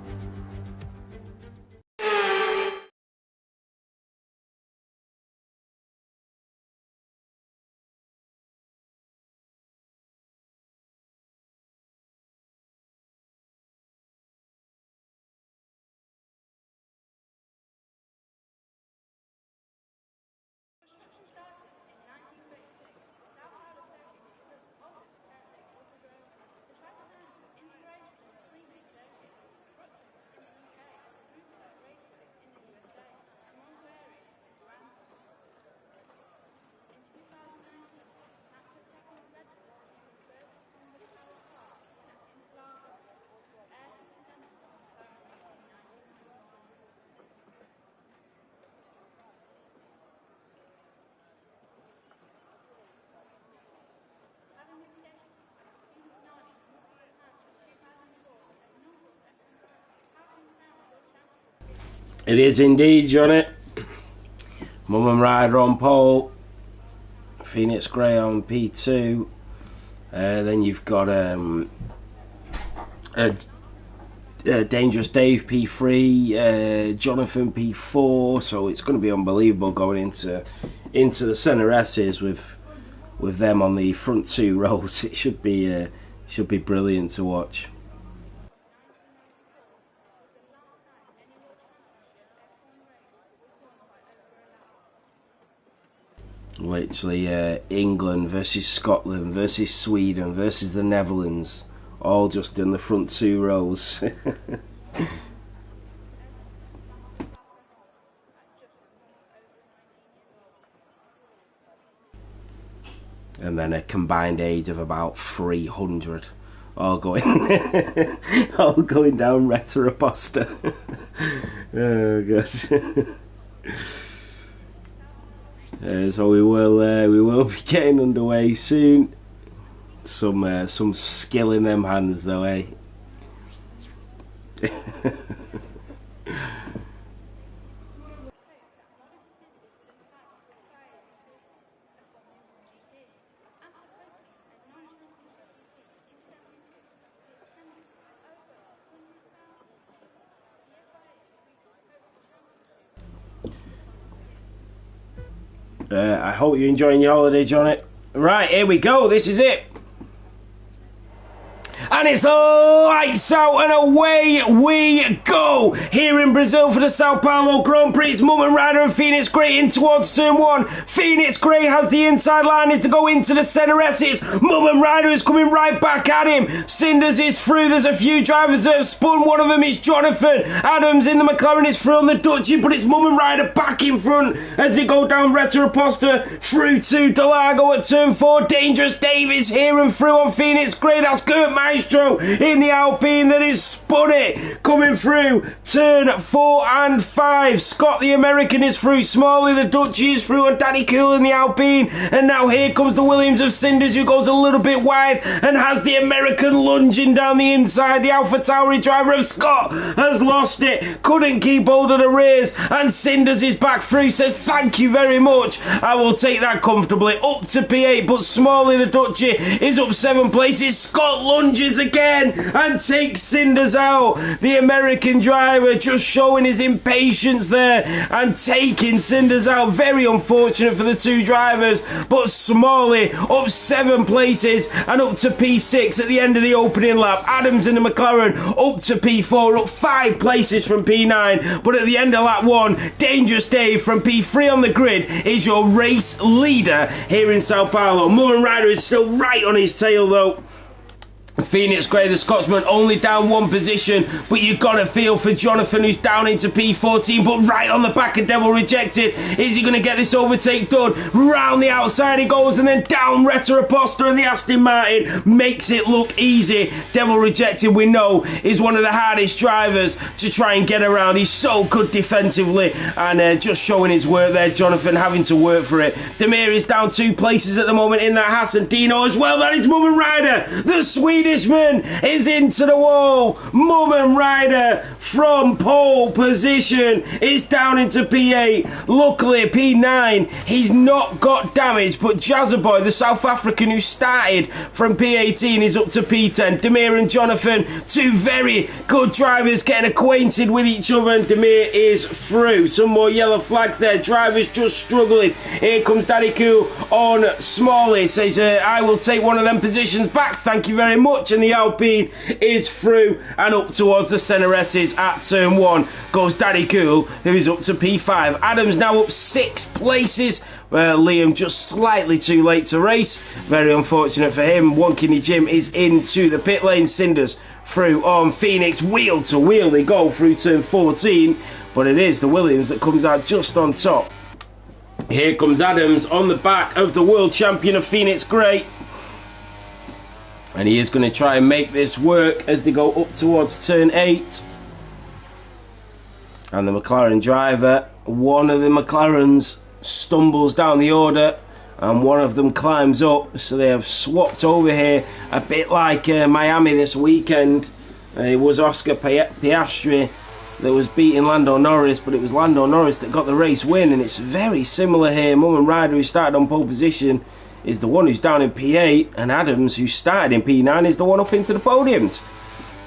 It is indeed, Johnny. Mum and Ryder on pole, Phoenix Grey on P2, then you've got Dangerous Dave P3, Jonathan P4, so it's going to be unbelievable going into the centre S's with them on the front 2 rows. It should be brilliant to watch. Literally England versus Scotland versus Sweden versus the Netherlands, all just in the front 2 rows. And then a combined age of about 300, all going down Retta Aposta. Oh god. So we will be getting underway soon. Some skill in them hands though, eh? I hope you're enjoying your holiday, Johnny. Right, here we go. This is it. And it's lights out and away we go here in Brazil for the Sao Paulo Grand Prix. It's Mum and Ryder and Phoenix Grey in towards turn 1. Phoenix Grey has the inside line, is to go into the centre S's. Mum and Ryder is coming right back at him. Cinders is through. There's a few drivers that have spun. One of them is Jonathan Adams in the McLaren is through on the Dutchie, but it's Mum and Ryder back in front as they go down Retta Aposta through to Interlagos at turn 4. Dangerous Dave is here and through on Phoenix Grey. That's Gert Maestro Maestro in the Alpine that is spun it. Coming through turn 4 and 5. Scott the American is through. Smalley the Dutch is through, and Daddy Cool in the Alpine. And now here comes the Williams of Cinders, who goes a little bit wide and has the American lunging down the inside. The AlphaTauri driver of Scott has lost it. Couldn't keep hold of the rears, and Cinders is back through. Says thank you very much. I will take that comfortably. Up to P8, but Smalley the Dutchy is up 7 places. Scott lunges again and takes Cinders out. The American driver just showing his impatience there and taking Cinders out. Very unfortunate for the two drivers, but Smalley up 7 places and up to P6 at the end of the opening lap. Adams in the McLaren up to P4, up 5 places from P9, but at the end of lap 1, Dangerous Dave from P3 on the grid is your race leader here in Sao Paulo. Mullen Ryder is still right on his tail though. Phoenix Gray, the Scotsman, only down 1 position, but you've got to feel for Jonathan, who's down into P14, but right on the back of Devil Rejected. Is he going to get this overtake done? Round the outside he goes, and then down Retta Aposta, and the Aston Martin makes it look easy. Devil Rejected, we know, is one of the hardest drivers to try and get around. He's so good defensively, and just showing his work there. Jonathan having to work for it. Demir is down 2 places at the moment in that Haas, and Dino as well. That is Mullen Ryder, the Swedishman, is into the wall. Mullen Ryder from pole position is down into P8. Luckily P9, he's not got damage, but Jazzaboy, the South African who started from P18, is up to P10. Demir and Jonathan, 2 very good drivers getting acquainted with each other, and Demir is through. Some more yellow flags there. Drivers just struggling. Here comes Daddy Cool on Smalley. Says I will take one of them positions back, thank you very much. And the Alpine is through and up towards the Senna S's at turn 1 goes Daddy Cool, who is up to P5. Adams now up 6 places. Liam just slightly too late to race. Very unfortunate for him. Wonkini Jim is into the pit lane. Cinders through on Phoenix. Wheel to wheel they go through turn 14, but it is the Williams that comes out just on top. Here comes Adams on the back of the world champion of Phoenix Grey. And he is going to try and make this work as they go up towards turn 8. And the McLaren driver, one of the McLarens stumbles down the order and one of them climbs up. So they have swapped over here, a bit like Miami this weekend. It was Oscar Piastri that was beating Lando Norris, but it was Lando Norris that got the race win. And it's very similar here. Mullen Ryder, who started on pole position, is the one who's down in P8, and Adams, who started in P9, is the one up into the podiums.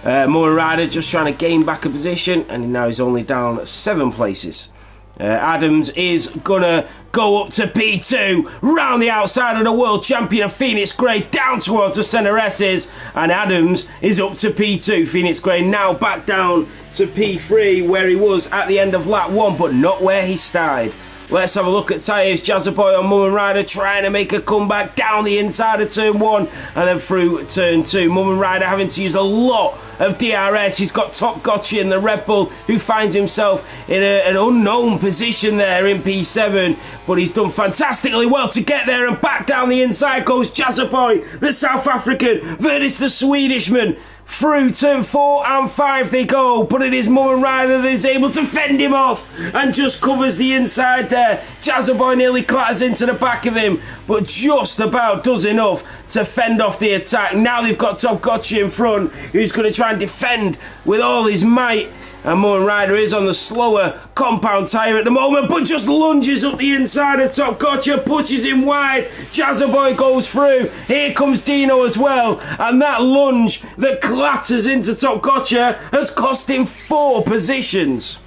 Mullen Ryder just trying to gain back a position, and now he's only down 7 places. Adams is gonna go up to P2, round the outside of the world champion of Phoenix Grey, down towards the Senna S's, and Adams is up to P2. Phoenix Grey now back down to P3, where he was at the end of lap 1, but not where he started. Let's have a look at tyres. Jazzaboy on Mullen Ryder trying to make a comeback down the inside of turn 1 and then through turn 2. Mullen Ryder having to use a lot of DRS. He's got Top Gotcha in the Red Bull, who finds himself in an unknown position there in P7, but he's done fantastically well to get there, and back down the inside goes Jazzaboy, the South African, Verdis the Swedishman. Through turn 4 and 5 they go, but it is Mullen Ryder that is able to fend him off and just covers the inside there. Jazzaboy nearly clatters into the back of him, but just about does enough to fend off the attack. Now they've got Top Gotcha in front, who's going to try and defend with all his might. And Mullen Ryder is on the slower compound tyre at the moment, but just lunges up the inside of Top Gotcha, pushes him wide. Jazzaboy goes through. Here comes Dino as well. And that lunge that clatters into Top Gotcha has cost him 4 positions.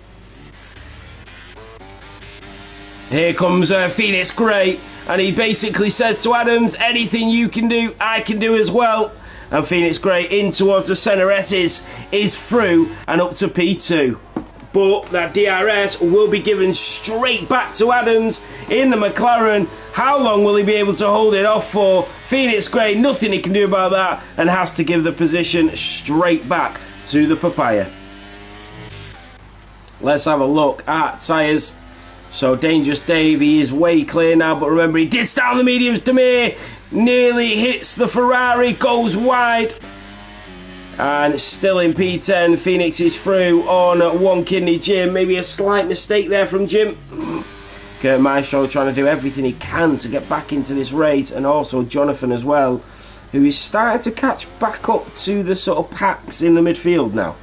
Here comes Phoenix Grey, and he basically says to Adams, anything you can do, I can do as well. And Phoenix Grey in towards the Senna S's is through and up to P2. But that DRS will be given straight back to Adams in the McLaren. How long will he be able to hold it off for? Phoenix Grey, nothing he can do about that, and has to give the position straight back to the Papaya. Let's have a look at tyres. So Dangerous Dave, he is way clear now, but remember he did start on the mediums. Demir nearly hits the Ferrari, goes wide. And still in P10, Phoenix is through on one kidney Jim. Maybe a slight mistake there from Jim. Kurt Maestro trying to do everything he can to get back into this race, and also Jonathan as well, who is starting to catch back up to the sort of packs in the midfield now.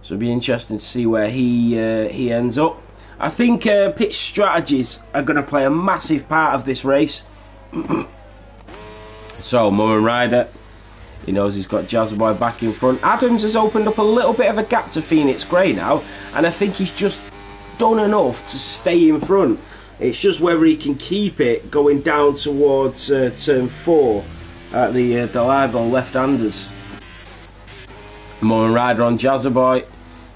So it'll be interesting to see where he ends up. I think pitch strategies are going to play a massive part of this race. So Murray Ryder, he knows he's got Jazzaboy back in front. Adams has opened up a little bit of a gap to Phoenix Gray now, and I think he's just done enough to stay in front. It's just whether he can keep it going down towards turn 4 at the Interlagos left-handers. Murray Ryder on Jazzaboy.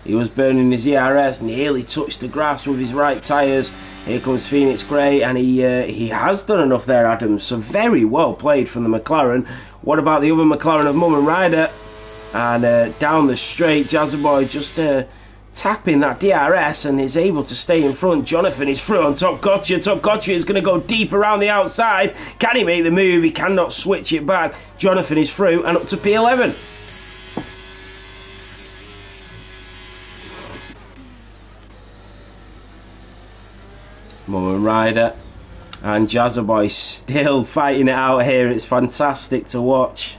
He was burning his ERS, nearly touched the grass with his right tyres. Here comes Phoenix Gray, and he has done enough there, Adams. So very well played from the McLaren. What about the other McLaren of Murray Ryder? And down the straight, Jazzaboy just tapping that DRS and is able to stay in front. Jonathan is through on Top Gotcha. Top Gotcha is going to go deep around the outside. Can he make the move? He cannot switch it back. Jonathan is through and up to P11. Murray Ryder and Jazzaboy still fighting it out here. It's fantastic to watch.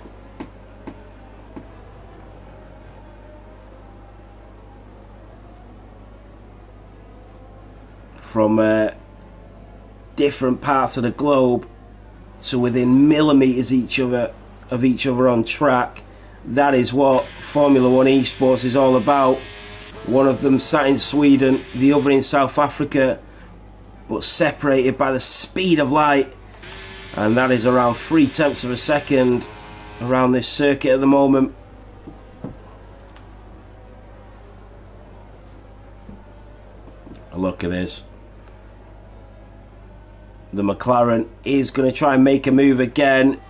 From different parts of the globe to within millimetres of each other on track. That is what Formula 1 Esports is all about. One of them sat in Sweden, the other in South Africa, but separated by the speed of light, and that is around 0.3 of a second around this circuit at the moment. Look at this. The McLaren is going to try and make a move again,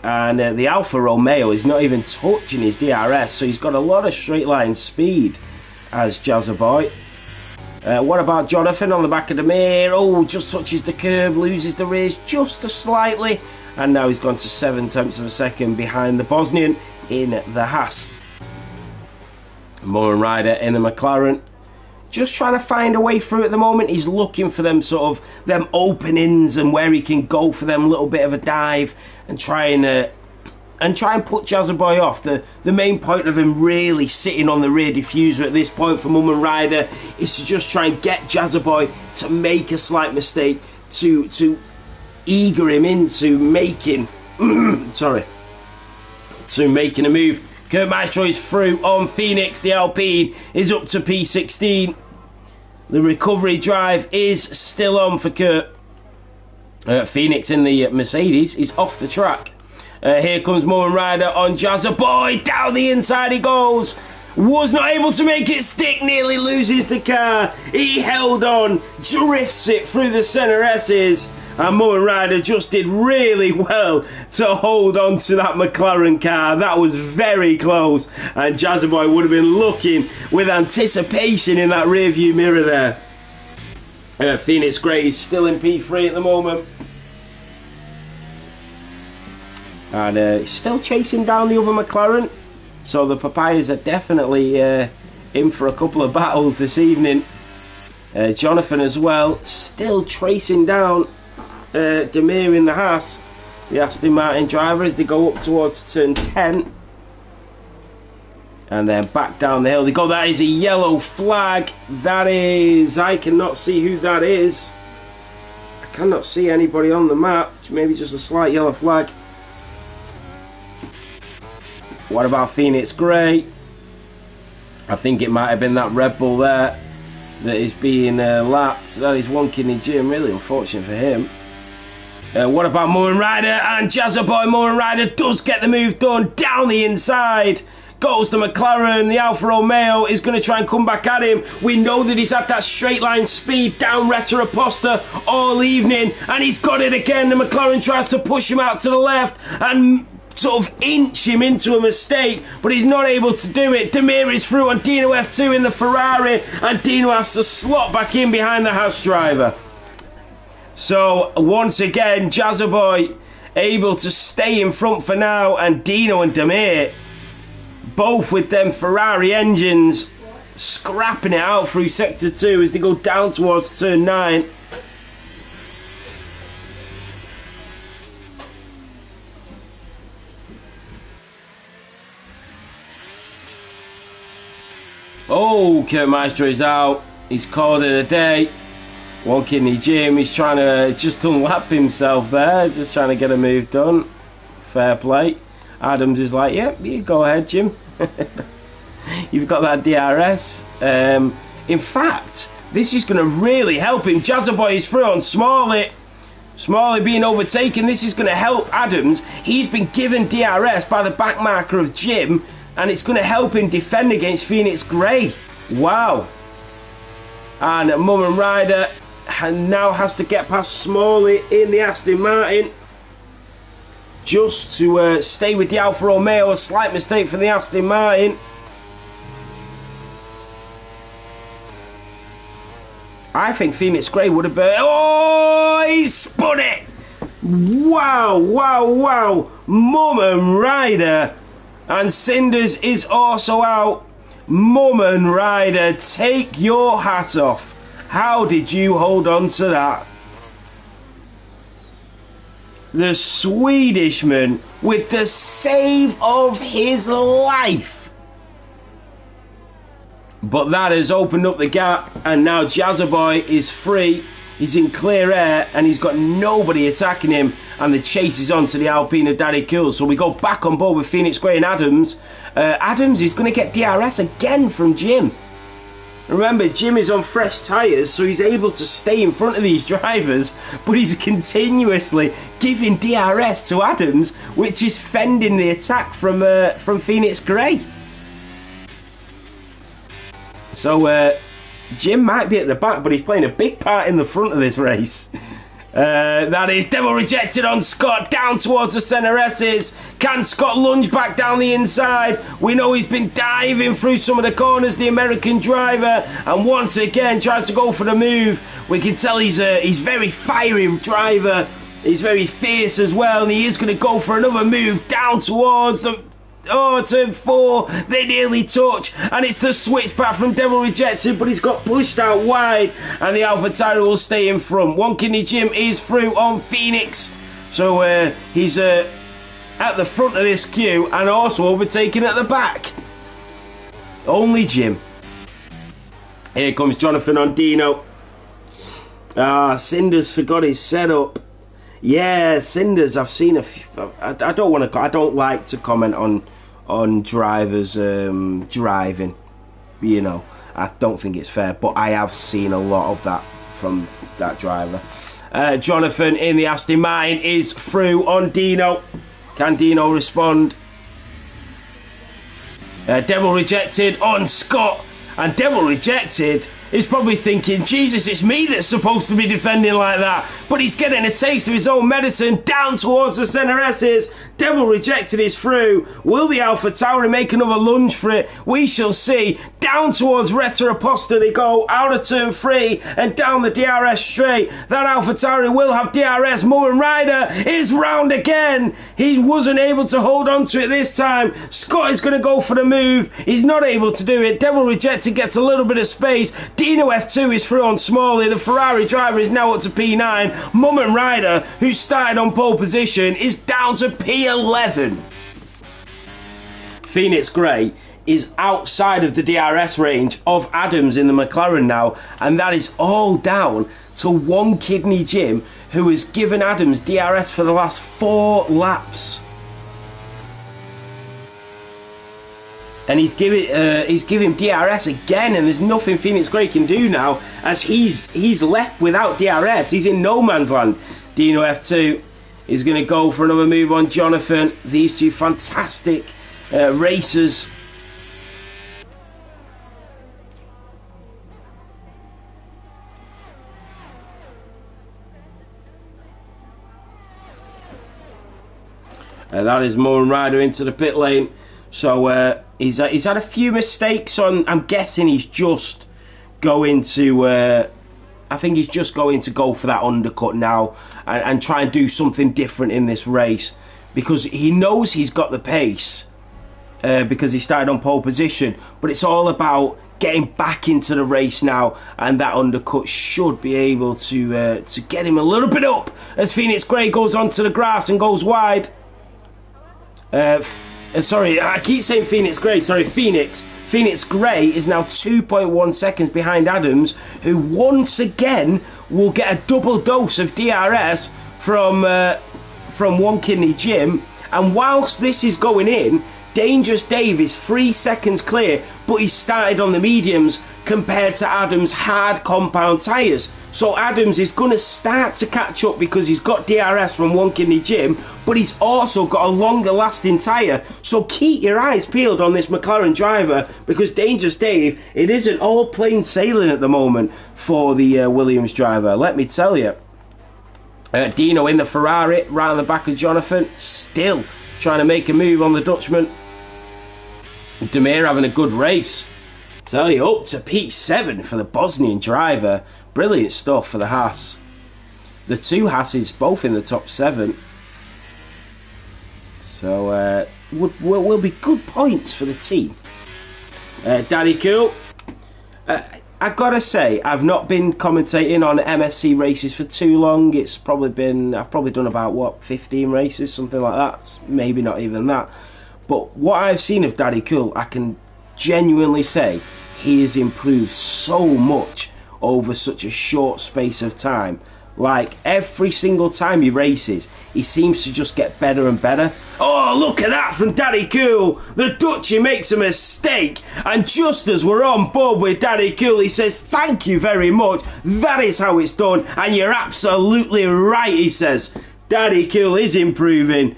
and the Alfa Romeo is not even touching his DRS, so he's got a lot of straight line speed as Jazzaboy. What about Jonathan on the back of the mirror? Oh, just touches the curb, loses the race just slightly, and now he's gone to 0.7 of a second behind the Bosnian in the Haas. Murray Ryder in the McLaren, just trying to find a way through at the moment. He's looking for them sort of them openings and where he can go for them little bit of a dive and try and put Jazzaboy off. The main point of him really sitting on the rear diffuser at this point for Murray Ryder is to just try and get Jazzaboy to make a slight mistake, to eager him into making making a move. Kurt Maestro is through on Phoenix. The Alpine is up to P16. The recovery drive is still on for Kurt. Phoenix in the Mercedes is off the track. Here comes Murray Ryder on Jazzaboy. Down the inside he goes. Was not able to make it stick. Nearly loses the car. He held on. Drifts it through the centre S's. And Murray Ryder just did really well to hold on to that McLaren car. That was very close. And Jazzaboy would have been looking with anticipation in that rear view mirror there. Phoenix Gray is still in P3 at the moment. And still chasing down the other McLaren. So the Papayas are definitely in for a couple of battles this evening. Jonathan as well, still tracing down Demir in the Haas, the Aston Martin driver, as they go up towards turn 10. And then back down the hill they go. That is a yellow flag. That is, I cannot see who that is. I cannot see anybody on the map. Maybe just a slight yellow flag. What about Phoenix Gray? I think it might have been that Red Bull there that is being lapped. That is one kidney Jim, really unfortunate for him. What about Murray Ryder and Jazzaboy? Murray Ryder does get the move done down the inside. Goes to McLaren. The Alfa Romeo is going to try and come back at him. We know that he's had that straight line speed down Retta Aposta all evening, and he's got it again. The McLaren tries to push him out to the left and sort of inch him into a mistake, but he's not able to do it. Demir is through on Dino F2 in the Ferrari, and Dino has to slot back in behind the Haas driver. So once again, Jazzaboy able to stay in front for now, and Dino and Demir, both with them Ferrari engines, scrapping it out through sector 2 as they go down towards turn 9. Oh, Kurt Maestro is out. He's called it a day. One Kidney Jim, he's trying to just unlap himself there, just trying to get a move done. Fair play. Adams is like, yep, you go ahead, Jim. You've got that DRS. In fact, this is going to really help him. Jazzaboy is through on Smalley. Smalley being overtaken. This is going to help Adams. He's been given DRS by the back marker of Jim, and it's going to help him defend against Phoenix Grey. Wow. And Mum Ryder now has to get past Smalley in the Aston Martin just to stay with the Alfa Romeo. A slight mistake for the Aston Martin. I think Phoenix Grey would have been... Oh, he spun it! Wow, wow, wow. Mum Ryder. And Cinders is also out. Mum Ryder, take your hat off. How did you hold on to that? The Swedishman with the save of his life. But that has opened up the gap, and now Jazzaboy is free. He's in clear air, and he's got nobody attacking him, and the chase is on to the Alpine of Daddy Cool. So we go back on board with Phoenix Grey and Adams. Adams is going to get DRS again from Jim. Remember, Jim is on fresh tyres, so he's able to stay in front of these drivers, but he's continuously giving DRS to Adams, which is fending the attack from Phoenix Grey. So Jim might be at the back, but he's playing a big part in the front of this race. That is Devil Rejected on Scott, down towards the centre S's. Can Scott lunge back down the inside? We know he's been diving through some of the corners, the American driver, and once again tries to go for the move. We can tell he's very fiery driver. He's very fierce as well, and he is going to go for another move down towards the... Oh, turn 4, they nearly touch, and it's the switch back from Devil Rejected, but he's got pushed out wide, and the AlphaTauri will stay in front. One Kidney Jim is through on Phoenix, so he's at the front of this queue and also overtaken at the back. Only Jim. Here comes Jonathan on Dino. Cinders forgot his setup. Yeah, Cinders. I've seen a few. I don't like to comment on drivers driving. You know, I don't think it's fair, but I have seen a lot of that from that driver. Jonathan in the Aston Martin is through on Dino. Can Dino respond? Devil Rejected on Scott, and Devil Rejected is probably thinking, Jesus, it's me that's supposed to be defending like that. But he's getting a taste of his own medicine down towards the centre S's. Devil Rejected is through. Will the AlphaTauri make another lunge for it? We shall see. Down towards Retta Aposta they go, out of turn 3 and down the DRS straight. That AlphaTauri will have DRS. Mum Ryder is round again. He wasn't able to hold on to it this time. Scott is going to go for the move. He's not able to do it. Devil Rejected gets a little bit of space. Dino F2 is through on Smalley. The Ferrari driver is now up to P9. Mum Ryder, who started on pole position, is down to P11. Phoenix Grey is outside of the DRS range of Adams in the McLaren now, and that is all down to One Kidney Jim, who has given Adams DRS for the last 4 laps. And he's giving DRS again, and there's nothing Phoenix Grey can do now, as he's left without DRS. He's in no man's land. Dino F2 is going to go for another move on Jonathan. These two fantastic racers. That is Mum Ryder into the pit lane. So he's had a few mistakes on. I'm guessing he's just going to I think he's just going to go for that undercut now and try and do something different in this race, because he knows he's got the pace because he started on pole position, but it's all about getting back into the race now, and that undercut should be able to get him a little bit up as Phoenix Gray goes onto the grass and goes wide. Sorry, I keep saying Phoenix Gray, sorry, Phoenix Gray is now 2.1 seconds behind Adams, who once again will get a double dose of DRS from One Kidney Jim. And whilst this is going in, Dangerous Dave is 3 seconds clear, but he started on the mediums compared to Adams' hard compound tyres. So Adams is going to start to catch up because he's got DRS from One Kidney Jim, but he's also got a longer lasting tyre. So keep your eyes peeled on this McLaren driver, because Dangerous Dave, it isn't all plain sailing at the moment for the Williams driver, let me tell you. Dino in the Ferrari, right on the back of Jonathan, still trying to make a move on the Dutchman. Demir having a good race. Tell you, up to P7 for the Bosnian driver. Brilliant stuff for the Haas. The two Haases both in the top 7. So will be good points for the team. Daddy Cool. I gotta say, I've not been commentating on MSC races for too long. It's probably been, I've probably done about, what, 15 races, something like that. Maybe not even that. But what I've seen of Daddy Cool, I can genuinely say he has improved so much over such a short space of time. Like, every single time he races, he seems to just get better and better. Oh, look at that from Daddy Cool. The Dutchie makes a mistake. And just as we're on board with Daddy Cool, he says, thank you very much. That is how it's done. And you're absolutely right, he says. Daddy Cool is improving.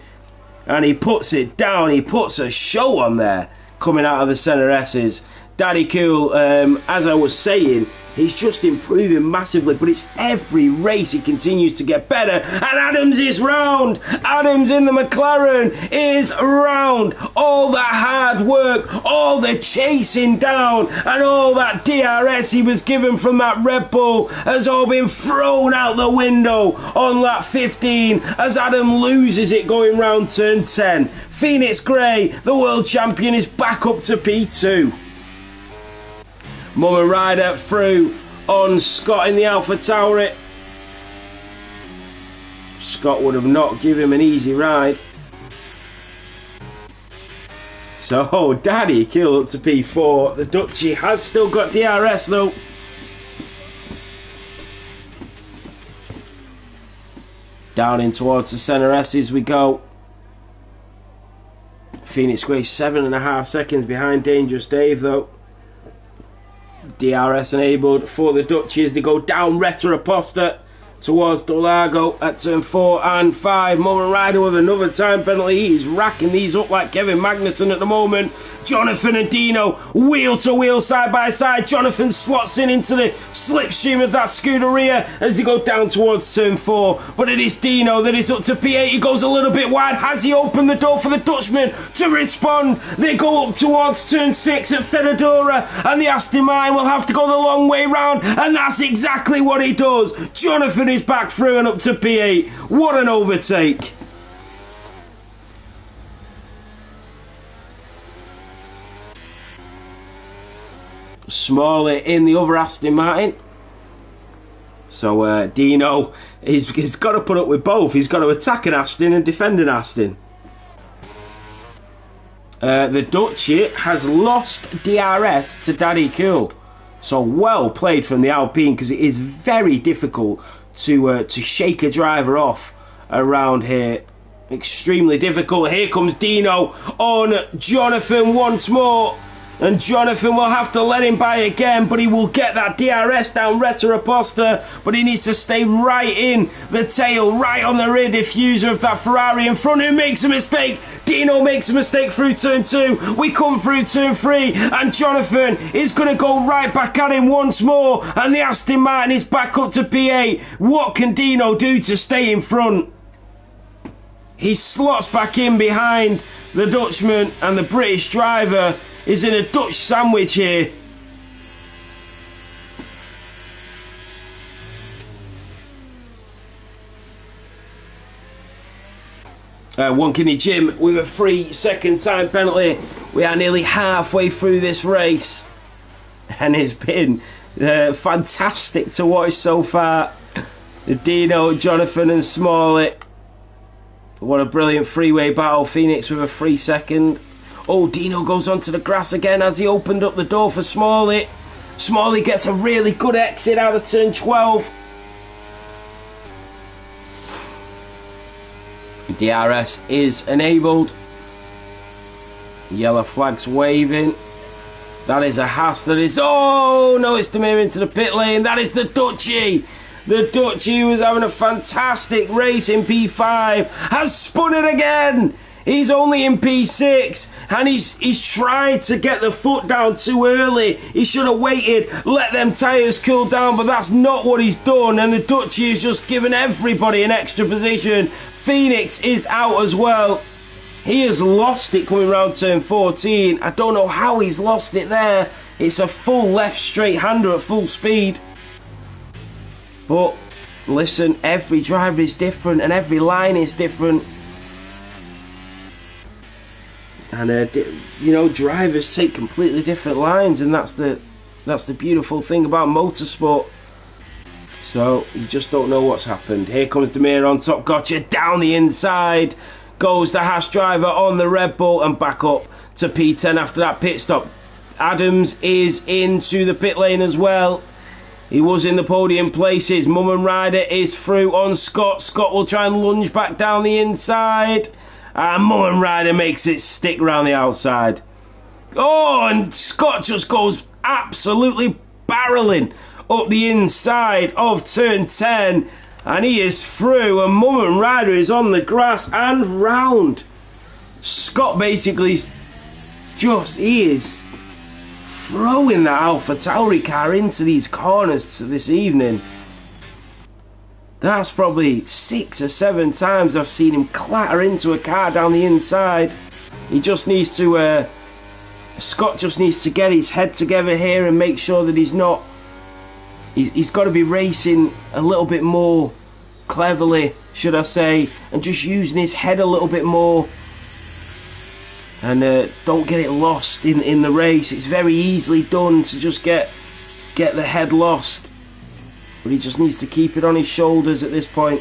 And he puts it down. He puts a show on there coming out of the centre S's. Daddy Cool, as I was saying, he's just improving massively, but it's every race he continues to get better. And Adams is round. Adams in the McLaren is round. All that hard work, all the chasing down, and all that DRS he was given from that Red Bull has all been thrown out the window on lap 15 as Adam loses it going round turn 10. Phoenix Gray, the world champion, is back up to P2. Mumma Rider through on Scott in the Alpha Tauri. Scott would have not given him an easy ride. So Daddy Cool up to P4. The Dutchie has still got DRS though. Down in towards the centre S's we go. Phoenix Gray 7.5 seconds behind Dangerous Dave though. DRS enabled for the Dutchie as they go down Retta Aposta towards Dolago at turn 4 and 5. Moment Rider with another time penalty. He's racking these up like Kevin Magnussen at the moment. Jonathan and Dino wheel to wheel, side by side. Jonathan slots into the slipstream of that Scuderia as they go down towards turn 4. But it is Dino that is up to P8. He goes a little bit wide. Has he opened the door for the Dutchman to respond? They go up towards turn 6 at Fedadora, and the Aston Martin will have to go the long way round, and that's exactly what he does. Jonathan is back through and up to P8. What an overtake. Smalley in the other Aston Martin. So Dino, he's got to put up with both. He's got to attack an Aston and defend an Aston. The Dutchie has lost DRS to Daddy Cool. So well played from the Alpine, because it is very difficult to shake a driver off around here. Extremely difficult. Here comes Dino on Jonathan once more. And Jonathan will have to let him by again, but he will get that DRS down Retta Aposta, but he needs to stay right in the tail, right on the rear diffuser of that Ferrari in front, who makes a mistake. Dino makes a mistake through turn 2. We come through turn 3, and Jonathan is going to go right back at him once more, and the Aston Martin is back up to P8. What can Dino do to stay in front? He slots back in behind the Dutchman, and the British driver is in a Dutch sandwich here. Wonkini Jim with a 3-second time penalty. We are nearly halfway through this race, and it's been fantastic to watch so far. Dino, Jonathan and Smalley. What a brilliant freeway battle. Phoenix with a 3-second. Oh, Dino goes onto the grass again as he opened up the door for Smalley. Smalley gets a really good exit out of turn 12. DRS is enabled. Yellow flags waving. That is a Haas. That is... Oh, no, it's Demir into the pit lane. That is the Dutchie. The Dutchie, who was having a fantastic race in P5, has spun it again. He's only in P6, and he's tried to get the foot down too early. He should have waited, let them tyres cool down, but that's not what he's done, and the Dutchie has just given everybody an extra position. Phoenix is out as well. He has lost it coming round turn 14. I don't know how he's lost it there. It's a full left straight hander at full speed. But listen, every driver is different and every line is different. And you know, drivers take completely different lines, and that's the beautiful thing about motorsport. So you just don't know what's happened. Here comes Demir on top. Gotcha down the inside. Goes the Haas driver on the Red Bull and back up to P10 after that pit stop. Adams is into the pit lane as well. He was in the podium places. Mum and Ryder is through on Scott. Scott will try and lunge back down the inside. And Mum and Ryder makes it stick round the outside. Oh, and Scott just goes absolutely barreling up the inside of turn 10. And he is through, and Mum and Ryder is on the grass and round. Scott basically he is throwing that AlphaTauri car into these corners this evening. That's probably 6 or 7 times I've seen him clatter into a car down the inside. He just needs to, Scott just needs to get his head together here and make sure that he's not, he's got to be racing a little bit more cleverly, should I say, and just using his head a little bit more. And don't get it lost in the race. It's very easily done to just get the head lost. But he just needs to keep it on his shoulders at this point.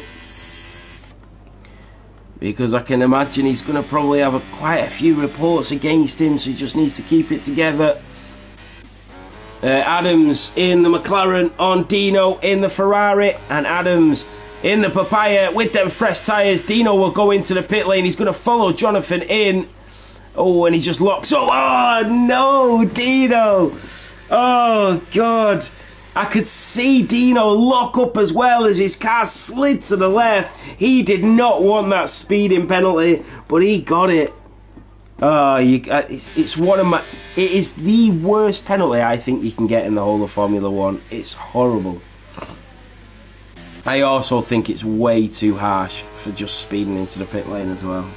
Because I can imagine he's going to probably have quite a few reports against him, so he just needs to keep it together. Adams in the McLaren on Dino in the Ferrari, and Adams in the Papaya with them fresh tyres. Dino will go into the pit lane. He's going to follow Jonathan in. Oh, and he just locks up. Oh, no, Dino. Oh, God. I could see Dino lock up as well as his car slid to the left. He did not want that speeding penalty, but he got it. Oh, it's one of my... It is the worst penalty I think you can get in the whole of Formula 1. It's horrible. I also think it's way too harsh for just speeding into the pit lane as well.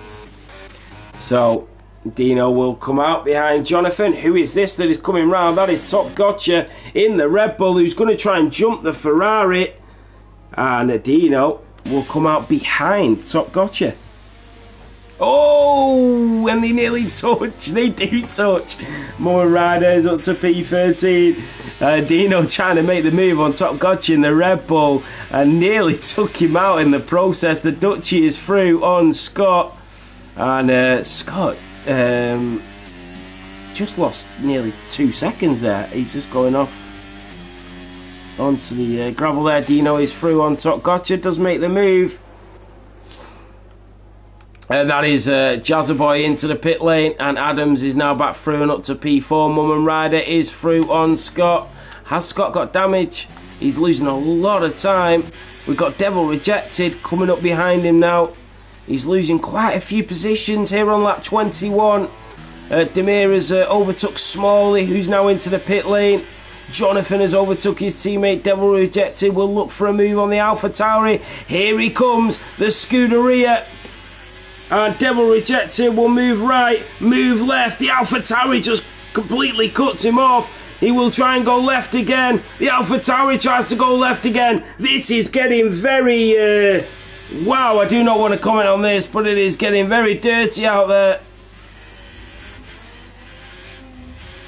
So Dino will come out behind Jonathan. Who is this that is coming round? That is Top Gotcha in the Red Bull, who's going to try and jump the Ferrari. And Dino will come out behind Top Gotcha. Oh, and they nearly touch. They do touch. More riders up to P13. Dino trying to make the move on Top Gotcha in the Red Bull and nearly took him out in the process. The Dutchie is through on Scott. And Scott just lost nearly 2 seconds there. He's just going off onto the gravel there. Dino is through on Top Gotcha. Does make the move. That is Jazzaboy into the pit lane, and Adams is now back through and up to P4. Mum and Ryder is through on Scott. Has Scott got damage? He's losing a lot of time. We've got Devil Rejected coming up behind him now. He's losing quite a few positions here on lap 21. Demir has overtook Smalley, who's now into the pit lane. Jonathan has overtook his teammate. Devil Rejected will look for a move on the AlphaTauri. Here he comes, the Scuderia. And Devil Rejected will move right, move left. The AlphaTauri just completely cuts him off. He will try and go left again. The AlphaTauri tries to go left again. This is getting very Wow, I do not want to comment on this, but it is getting very dirty out there.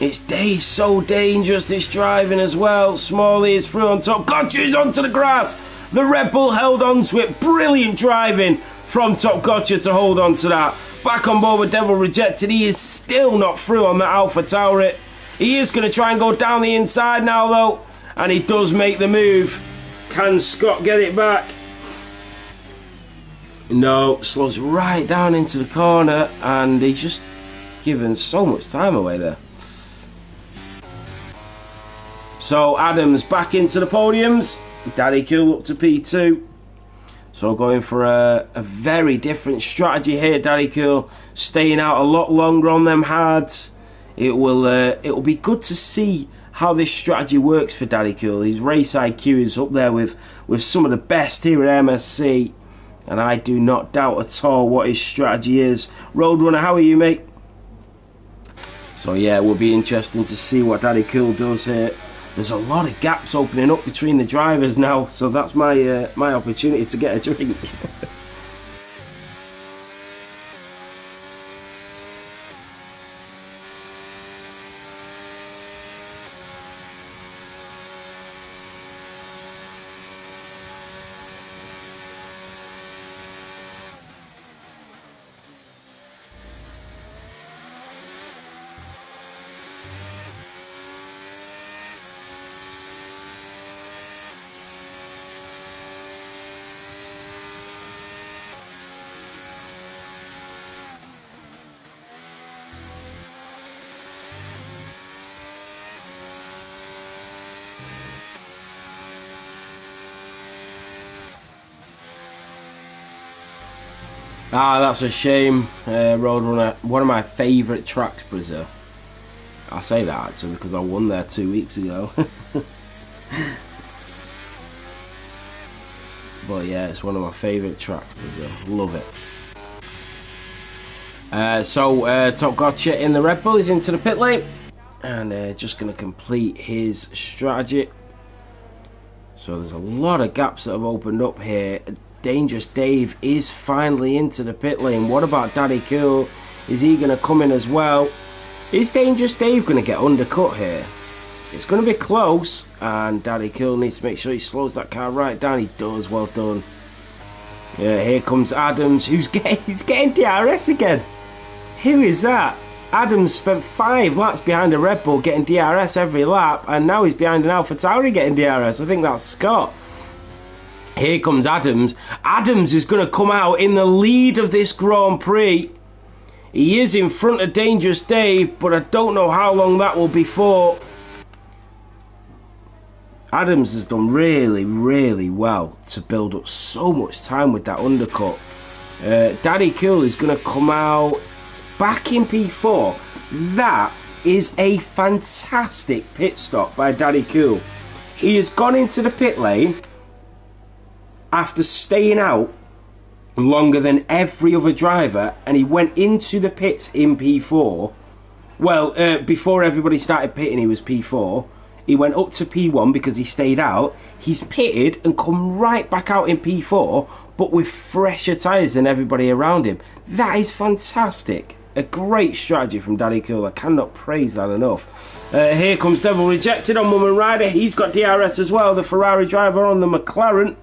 It's so dangerous, this driving as well. Smalley is through on top. Gotcha is onto the grass. The Red Bull held on to it. Brilliant driving from Top Gotcha to hold on to that. Back on board with Devil Rejected. He is still not through on that Alpha Tauri. He is going to try and go down the inside now, though. And he does make the move. Can Scott get it back? No, slows right down into the corner. And he's just given so much time away there. So Adams back into the podiums. Daddy Cool up to P2. So going for a very different strategy here. Daddy Cool staying out a lot longer on them hards. It will be good to see how this strategy works for Daddy Cool. His race IQ is up there with some of the best here at MSC. And I do not doubt at all what his strategy is. Roadrunner, how are you, mate? So yeah, it will be interesting to see what Daddy Cool does here. There's a lot of gaps opening up between the drivers now, so that's my my opportunity to get a drink. Ah, that's a shame. Roadrunner, one of my favourite tracks, Brazil. I say that actually because I won there 2 weeks ago. But yeah, it's one of my favourite tracks, Brazil. Love it. So Top Gotcha in the Red Bull is into the pit lane. And just going to complete his strategy. So there's a lot of gaps that have opened up here. Dangerous Dave is finally into the pit lane. What about Daddy Cool? Is he going to come in as well? Is Dangerous Dave going to get undercut here? It's going to be close, and Daddy Cool needs to make sure he slows that car right down. He does. Well done. Yeah, here comes Adams, he's getting DRS again. Who is that? Adams spent 5 laps behind a Red Bull getting DRS every lap, and now he's behind an Alpha Tauri getting DRS. I think that's Scott. Here comes Adams. Adams is going to come out in the lead of this Grand Prix. He is in front of Dangerous Dave, but I don't know how long that will be for. Adams has done really, really well to build up so much time with that undercut. Daddy Cool is going to come out back in P4. That is a fantastic pit stop by Daddy Cool. He has gone into the pit lane after staying out longer than every other driver, and he went into the pits in P4. Well, before everybody started pitting, he was P4. He went up to P1 because he stayed out. He's pitted and come right back out in P4, but with fresher tyres than everybody around him. That is fantastic. A great strategy from Daddy Cool. I cannot praise that enough. Here comes Devil Rejected on Mum and Rider. He's got DRS as well, the Ferrari driver on the McLaren.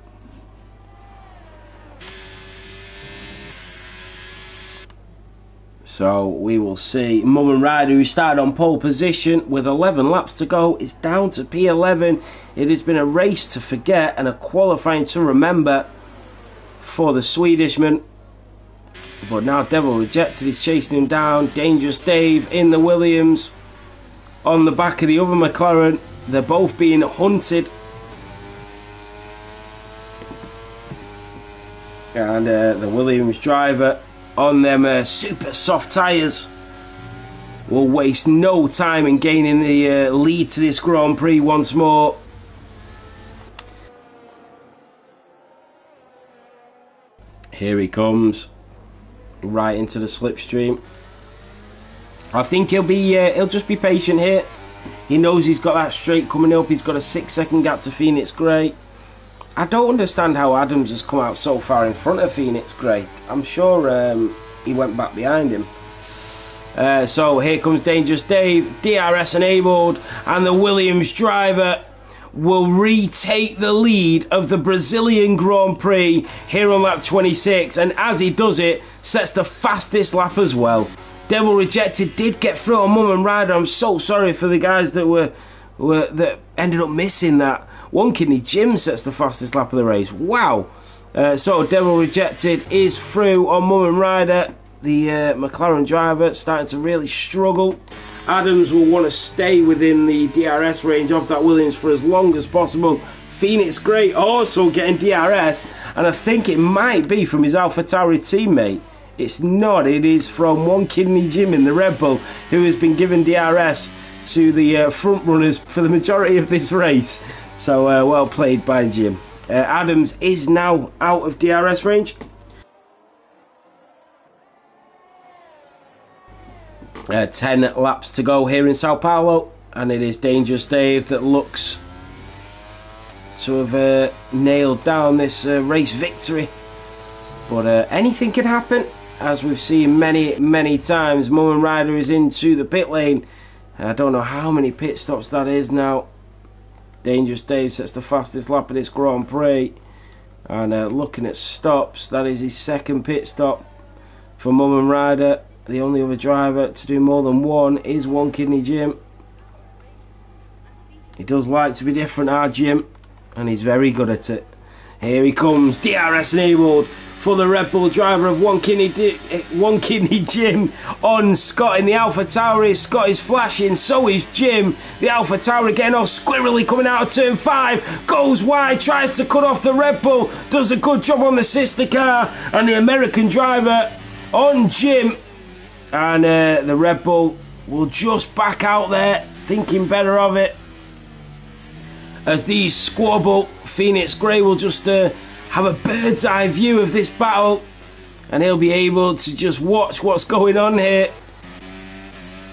So we will see. Mum and Rider, who started on pole position with 11 laps to go, is down to P11. It has been a race to forget and a qualifying to remember for the Swedishman. But now Devil Rejected is chasing him down. Dangerous Dave in the Williams on the back of the other McLaren. They're both being hunted. And the Williams driver on them super soft tyres will waste no time in gaining the lead to this Grand Prix once more. Here he comes, right into the slipstream. I think he'll just be patient here. He knows he's got that straight coming up. He's got a 6-second gap to Phoenix Grey. I don't understand how Adams has come out so far in front of Phoenix Gray. I'm sure he went back behind him. So here comes Dangerous Dave, DRS enabled, and the Williams driver will retake the lead of the Brazilian Grand Prix here on lap 26, and as he does it, sets the fastest lap as well. Devil Rejected did get through on Mum and Ryder. I'm so sorry for the guys that that ended up missing that. One Kidney Jim sets the fastest lap of the race. Wow. So Devil Rejected is through on Mum and Ryder. The McLaren driver starting to really struggle. Adams will want to stay within the DRS range of that Williams for as long as possible. Phoenix Gray also getting DRS, and I think it might be from his AlphaTauri teammate. It's not, it is from One Kidney Jim in the Red Bull, who has been given DRS to the front runners for the majority of this race. So well played by Jim. Adams is now out of DRS range. 10 laps to go here in Sao Paulo, and it is Dangerous Dave that looks to have nailed down this race victory. But anything can happen, as we've seen many times. Mum and Ryder is into the pit lane. I don't know how many pit stops that is now. Dangerous Dave sets the fastest lap of this Grand Prix, and looking at stops, that is his second pit stop for Mum and Ryder. The only other driver to do more than one is One Kidney Jim. He does like to be different, our Jim, and he's very good at it. Here he comes, DRS enabled for the Red Bull driver of One Kidney Jim on Scott in the AlphaTauri. Scott is flashing, so is Jim. The AlphaTauri getting off squirrely, coming out of turn 5, goes wide, tries to cut off the Red Bull, does a good job on the sister car, and the American driver on Jim. And the Red Bull will just back out there, thinking better of it. As these squabble, Phoenix Gray will just have a bird's eye view of this battle, and he'll be able to just watch what's going on here.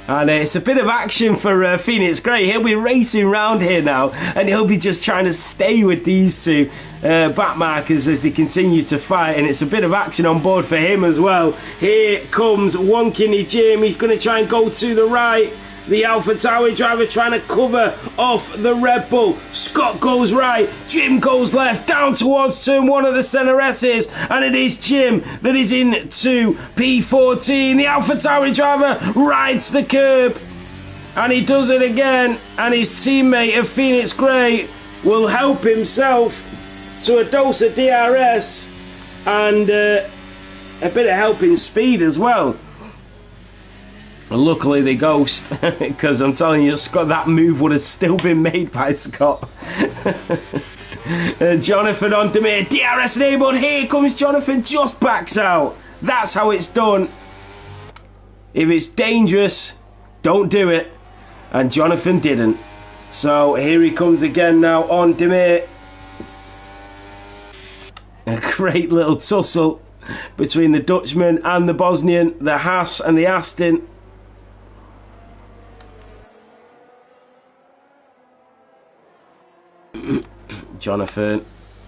And it's a bit of action for Phoenix Gray. He'll be racing round here now, and he'll be just trying to stay with these two backmarkers as they continue to fight, and it's a bit of action on board for him as well. Here comes One Kidney Jim. He's going to try and go to the right. The AlphaTauri driver trying to cover off the Red Bull. Scott goes right, Jim goes left, down towards turn 1 of the Senna S's, and it is Jim that is into P14. The AlphaTauri driver rides the curb, and he does it again, and his teammate of Phoenix Gray will help himself to a dose of DRS and a bit of helping speed as well. Luckily they ghost, because I'm telling you, Scott, that move would have still been made by Scott. Jonathan on Demir, DRS enabled. Here comes Jonathan, just backs out. That's how it's done. If it's dangerous, don't do it. And Jonathan didn't. So here he comes again now on Demir. A great little tussle between the Dutchman and the Bosnian, the Haas and the Aston. Jonathan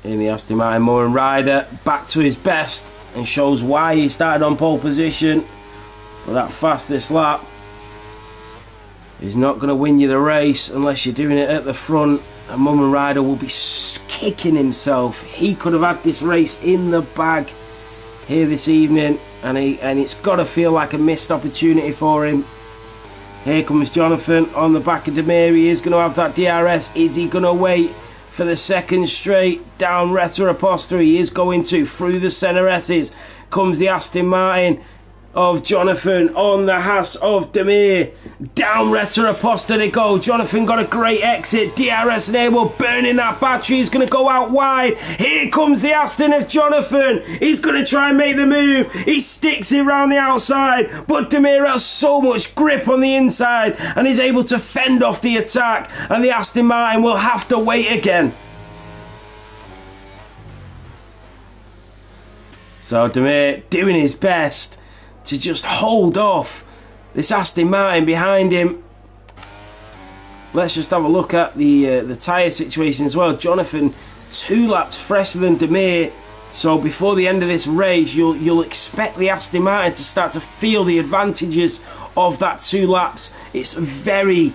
in the Aston Martin Mum and Ryder, back to his best, and shows why he started on pole position for that fastest lap. He's not going to win you the race unless you're doing it at the front, and Mum and Ryder will be kicking himself. He could have had this race in the bag here this evening, and it's got to feel like a missed opportunity for him. Here comes Jonathan on the back of Demir. He is going to have that DRS. Is he going to wait for the second straight? Down Retta Aposta, he is going to. Through the Senna S's comes the Aston Martin of Jonathan on the Haas of Demir. Down Retta Aposta they go. Jonathan got a great exit. DRS enabled, burning that battery. He's going to go out wide. Here comes the Aston of Jonathan. He's going to try and make the move. He sticks it around the outside, but Demir has so much grip on the inside and is able to fend off the attack, and the Aston Martin will have to wait again. So Demir doing his best to just hold off this Aston Martin behind him. Let's just have a look at the tyre situation as well. Jonathan 2 laps fresher than Demir. So before the end of this race, you'll expect the Aston Martin to start to feel the advantages of that 2 laps. It's very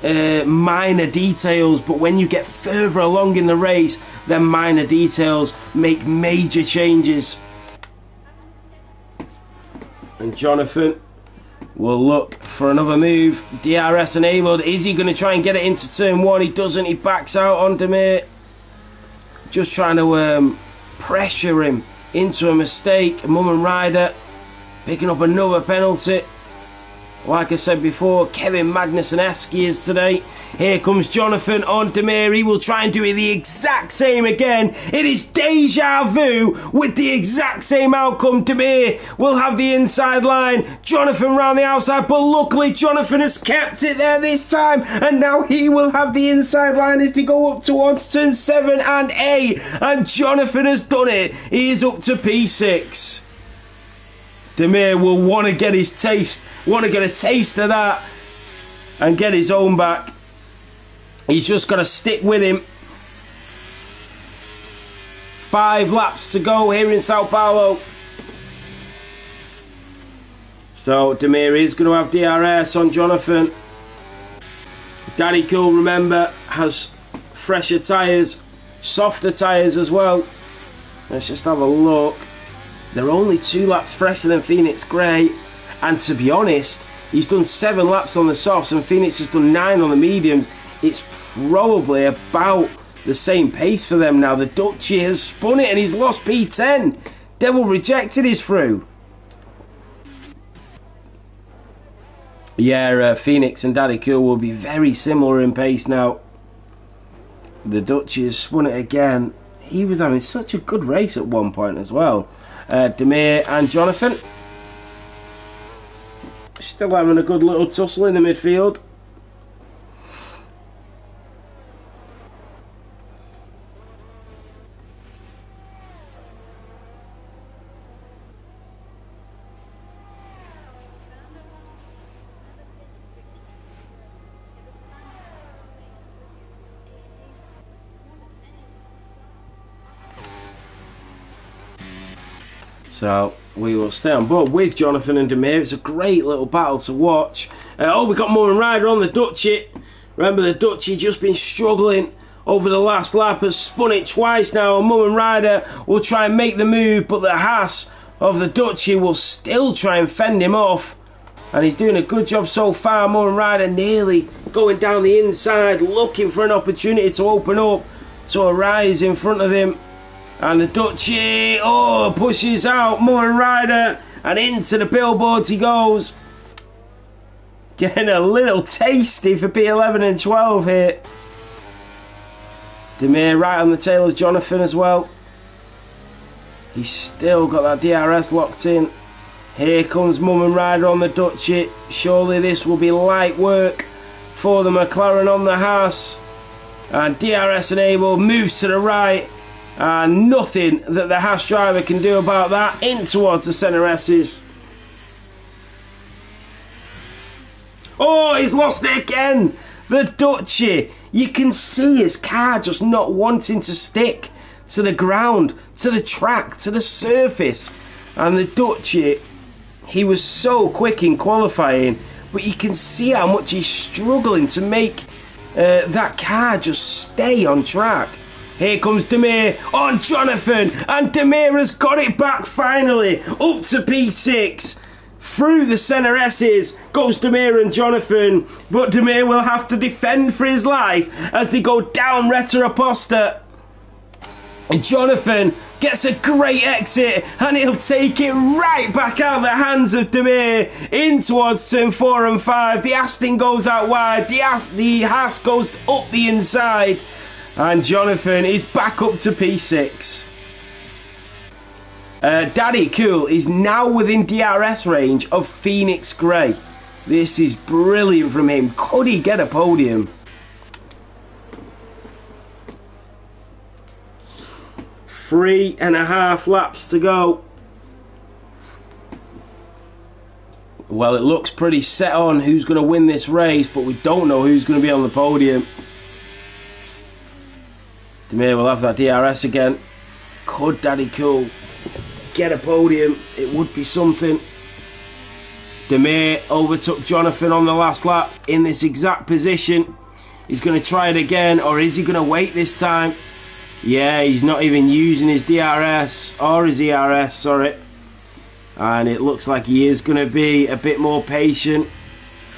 minor details, but when you get further along in the race, then minor details make major changes. And Jonathan will look for another move. DRS enabled. Is he going to try and get it into turn 1? He doesn't. He backs out on Demir. Just trying to pressure him into a mistake. Mum and Ryder picking up another penalty. Like I said before, Kevin Magnussen-esque is today. Here comes Jonathan on Demir. He will try and do it the exact same again. It is deja vu with the exact same outcome. Demir will have the inside line. Jonathan round the outside, but luckily Jonathan has kept it there this time. And now he will have the inside line as they go up towards turn 7 and 8. And Jonathan has done it. He is up to P6. Demir will want to get his taste, want to get a taste of that and get his own back. He's just got to stick with him. 5 laps to go here in Sao Paulo. So Demir is going to have DRS on Jonathan. Daddy Cool, remember, has fresher tyres, softer tyres as well. Let's just have a look. They're only 2 laps fresher than Phoenix Grey, and to be honest, he's done 7 laps on the softs and Phoenix has done 9 on the mediums. It's probably about the same pace for them now. The Dutchie has spun it and he's lost P10. Devil rejected his through. Yeah, Phoenix and Daddy Cool will be very similar in pace now. The Dutchie has spun it again. He was having such a good race at one point as well. Demir and Jonathan still having a good little tussle in the midfield. So we will stay on board with Jonathan and Demir. It's a great little battle to watch. We got Mum and Ryder on the Dutchie. Remember, the Dutchie just been struggling over the last lap, has spun it twice now, and Mum and Ryder will try and make the move, but the Haas of the Dutchie will still try and fend him off. And he's doing a good job so far. Mum and Ryder nearly going down the inside, looking for an opportunity to open up to a rise in front of him. And the Dutchie, pushes out Mum and Ryder, and into the billboards he goes. Getting a little tasty for P11 and 12 here. Demir right on the tail of Jonathan as well. He's still got that DRS locked in. Here comes Mum and Ryder on the Dutchie. Surely this will be light work for the McLaren on the Haas. And DRS enabled, moves to the right. And nothing that the Haas driver can do about that. In towards the centre S's. Oh, he's lost it again. The Dutchie. You can see his car just not wanting to stick to the ground, to the track, to the surface. And the Dutchie, he was so quick in qualifying, but you can see how much he's struggling to make that car just stay on track. Here comes Demir on Jonathan, and Demir has got it back finally, up to P6. Through the centre S's goes Demir and Jonathan, but Demir will have to defend for his life as they go down Reta Aposta. And Jonathan gets a great exit, and he'll take it right back out the hands of Demir in towards turn 4 and 5. The Aston goes out wide, the Haas goes up the inside. And Jonathan is back up to P6. Daddy Cool is now within DRS range of Phoenix Grey. This is brilliant from him. Could he get a podium? Three and a half laps to go. Well, it looks pretty set on who's going to win this race, but we don't know who's going to be on the podium. Demir will have that DRS again. Could Daddy Cool get a podium? It would be something. Demir overtook Jonathan on the last lap in this exact position. He's going to try it again, or is he going to wait this time? Yeah, he's not even using his DRS, or his ERS, sorry. And it looks like he is going to be a bit more patient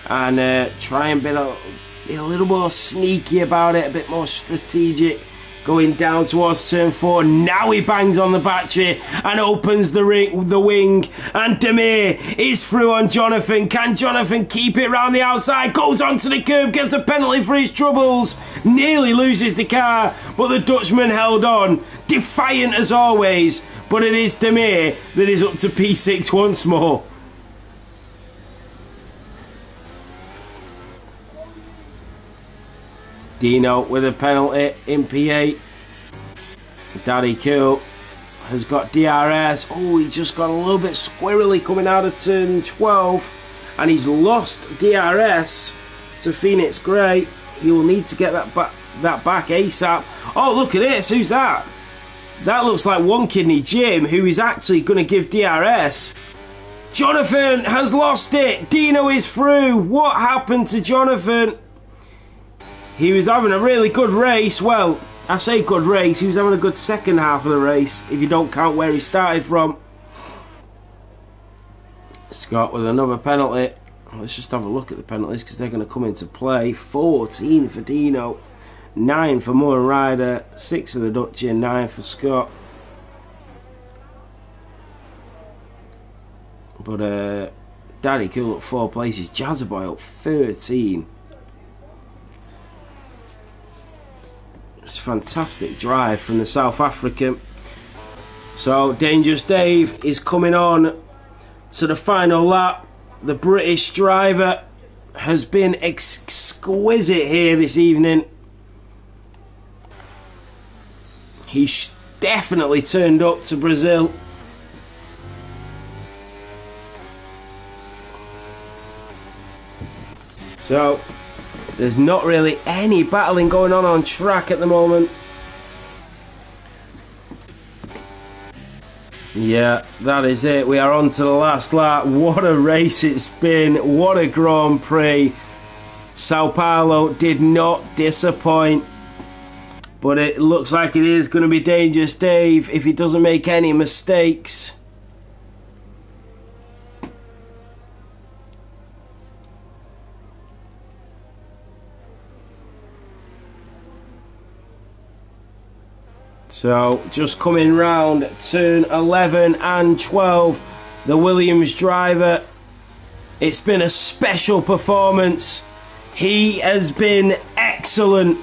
and try and be a little more sneaky about it, a bit more strategic. Going down towards turn 4. Now he bangs on the battery and opens the wing. And Demir is through on Jonathan. Can Jonathan keep it round the outside? Goes onto the curb, gets a penalty for his troubles. Nearly loses the car, but the Dutchman held on. Defiant as always. But it is Demir that is up to P6 once more. Dino with a penalty in P8. Daddy Cool has got DRS. Oh, he just got a little bit squirrely coming out of turn 12. And he's lost DRS to Phoenix Grey. He will need to get that back ASAP. Oh, look at this. Who's that? That looks like One Kidney Jim, who is actually going to give DRS. Jonathan has lost it. Dino is through. What happened to Jonathan? He was having a really good race. Well, I say good race. He was having a good second half of the race, if you don't count where he started from. Scott with another penalty. Let's just have a look at the penalties because they're going to come into play. 14 for Dino, 9 for Moore Ryder, 6 for the Dutch, and 9 for Scott. But Daddy Cool up 4 places. Jazzaboy up 13. It's a fantastic drive from the South African. So Dangerous Dave is coming on to the final lap. The British driver has been exquisite here this evening. He's definitely turned up to Brazil. So there's not really any battling going on track at the moment. Yeah, that is it. We are on to the last lap. What a race it's been. What a Grand Prix. Sao Paulo did not disappoint. But it looks like it is going to be Dangerous Dave if he doesn't make any mistakes. So, just coming round turn 11 and 12, the Williams driver. It's been a special performance. He has been excellent.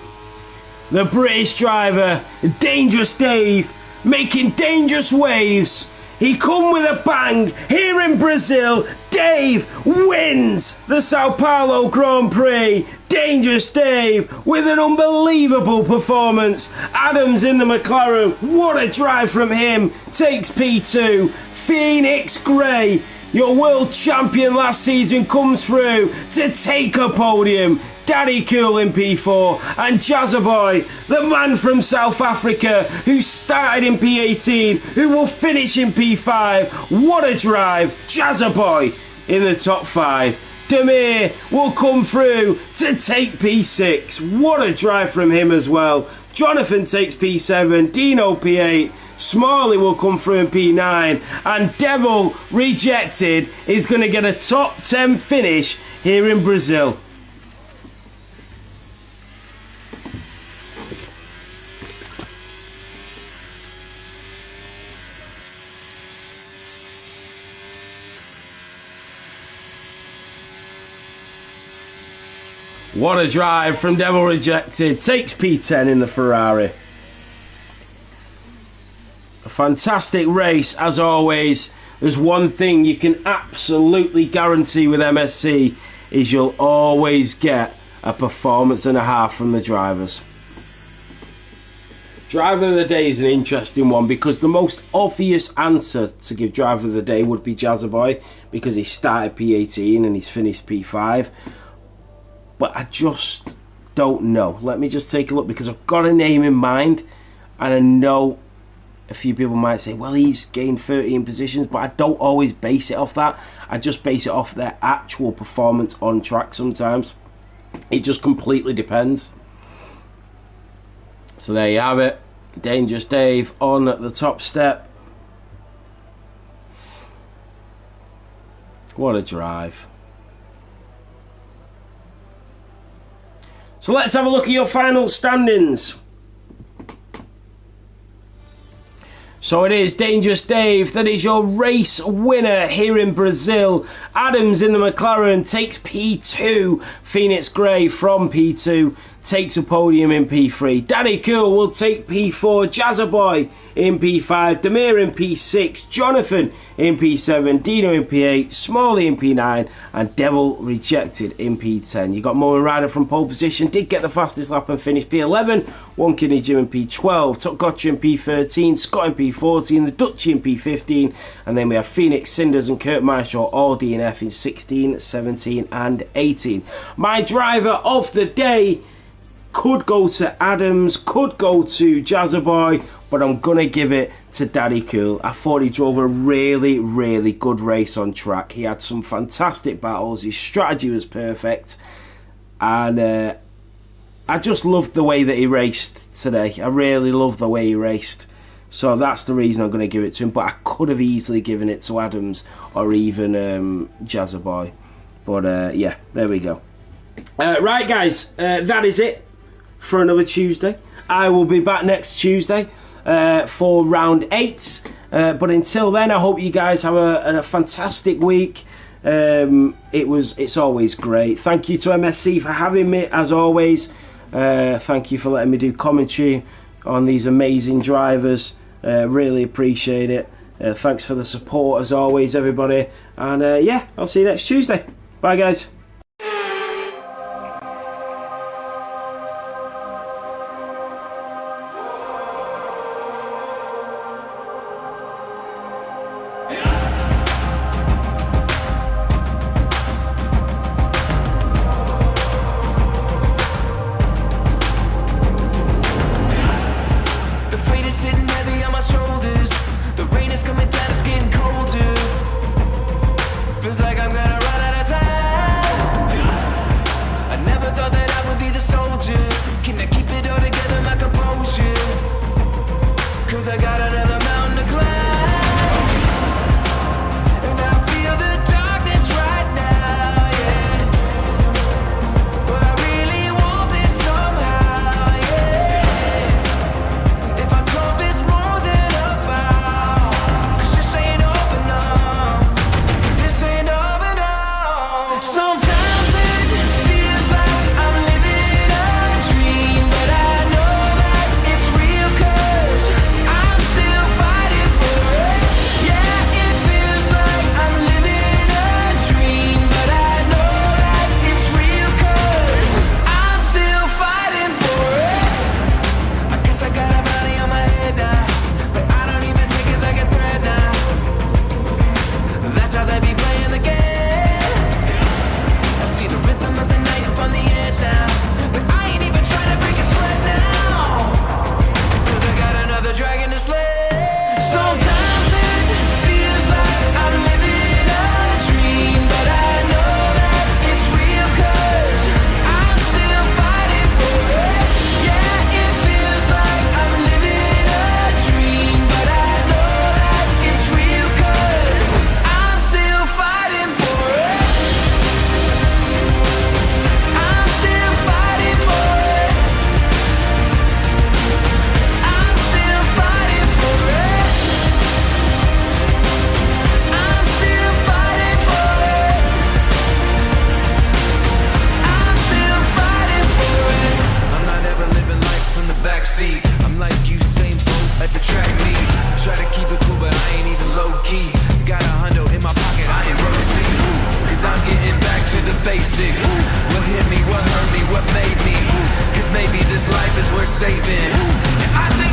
The British driver, Dangerous Dave, making dangerous waves. He come with a bang here in Brazil. Dave wins the Sao Paulo Grand Prix. Dangerous Dave with an unbelievable performance. Adams in the McLaren. What a drive from him. Takes P2. Phoenix Grey, your world champion last season, comes through to take a podium. Daddy Cool in P4 and Jazzaboy, the man from South Africa who started in P18, who will finish in P5. What a drive. Jazzaboy in the top 5. Demir will come through to take P6. What a drive from him as well. Jonathan takes P7, Dino P8, Smalley will come through in P9, and Devil Rejected is going to get a top 10 finish here in Brazil. What a drive from Devil Rejected. Takes P10 in the Ferrari. A fantastic race as always. There's one thing you can absolutely guarantee with MSC is you'll always get a performance and a half from the drivers. Driver of the Day is an interesting one because the most obvious answer to give Driver of the Day would be Jazzaboy because he started P18 and he's finished P5. But I just don't know. Let me just take a look because I've got a name in mind And I know a few people might say, well, he's gained 13 positions, but I don't always base it off that. I just base it off their actual performance on track sometimes. It just completely depends. So there you have it. Dangerous Dave on the top step. What a drive. So let's have a look at your final standings. So it is Dangerous Dave, that is your race winner here in Brazil. Adams in the McLaren takes P2. Phoenix Gray from P2 takes a podium in P3. Danny Cool will take P4. Jazzaboy in P5. Demir in P6. Jonathan in P7. Dino in P8. Smalley in P9. And Devil Rejected in P10. You got Moen Ryder from pole position. Did get the fastest lap and finished P11. One Kidney Jim in P12. Top Gotcha in P13. Scott in P14. The Dutchie in P15. And then we have Phoenix, Cinders and Kurt Marshall all DNF in 16, 17 and 18. My driver of the day could go to Adams, could go to Jazzaboy, but I'm going to give it to Daddy Cool. I thought he drove a really, really good race on track. He had some fantastic battles. His strategy was perfect. And I just loved the way that he raced today. I really loved the way he raced. So that's the reason I'm going to give it to him. But I could have easily given it to Adams or even Jazzaboy. But yeah, there we go. Right, guys, that is it for another Tuesday. I will be back next Tuesday for round 8. But until then, I hope you guys have a fantastic week. It's always great. Thank you to MSC for having me, as always. Thank you for letting me do commentary on these amazing drivers. Really appreciate it. Thanks for the support, as always, everybody. And yeah, I'll see you next Tuesday. Bye, guys. basics. What hit me, what hurt me, what made me? Cause maybe this life is worth saving. I think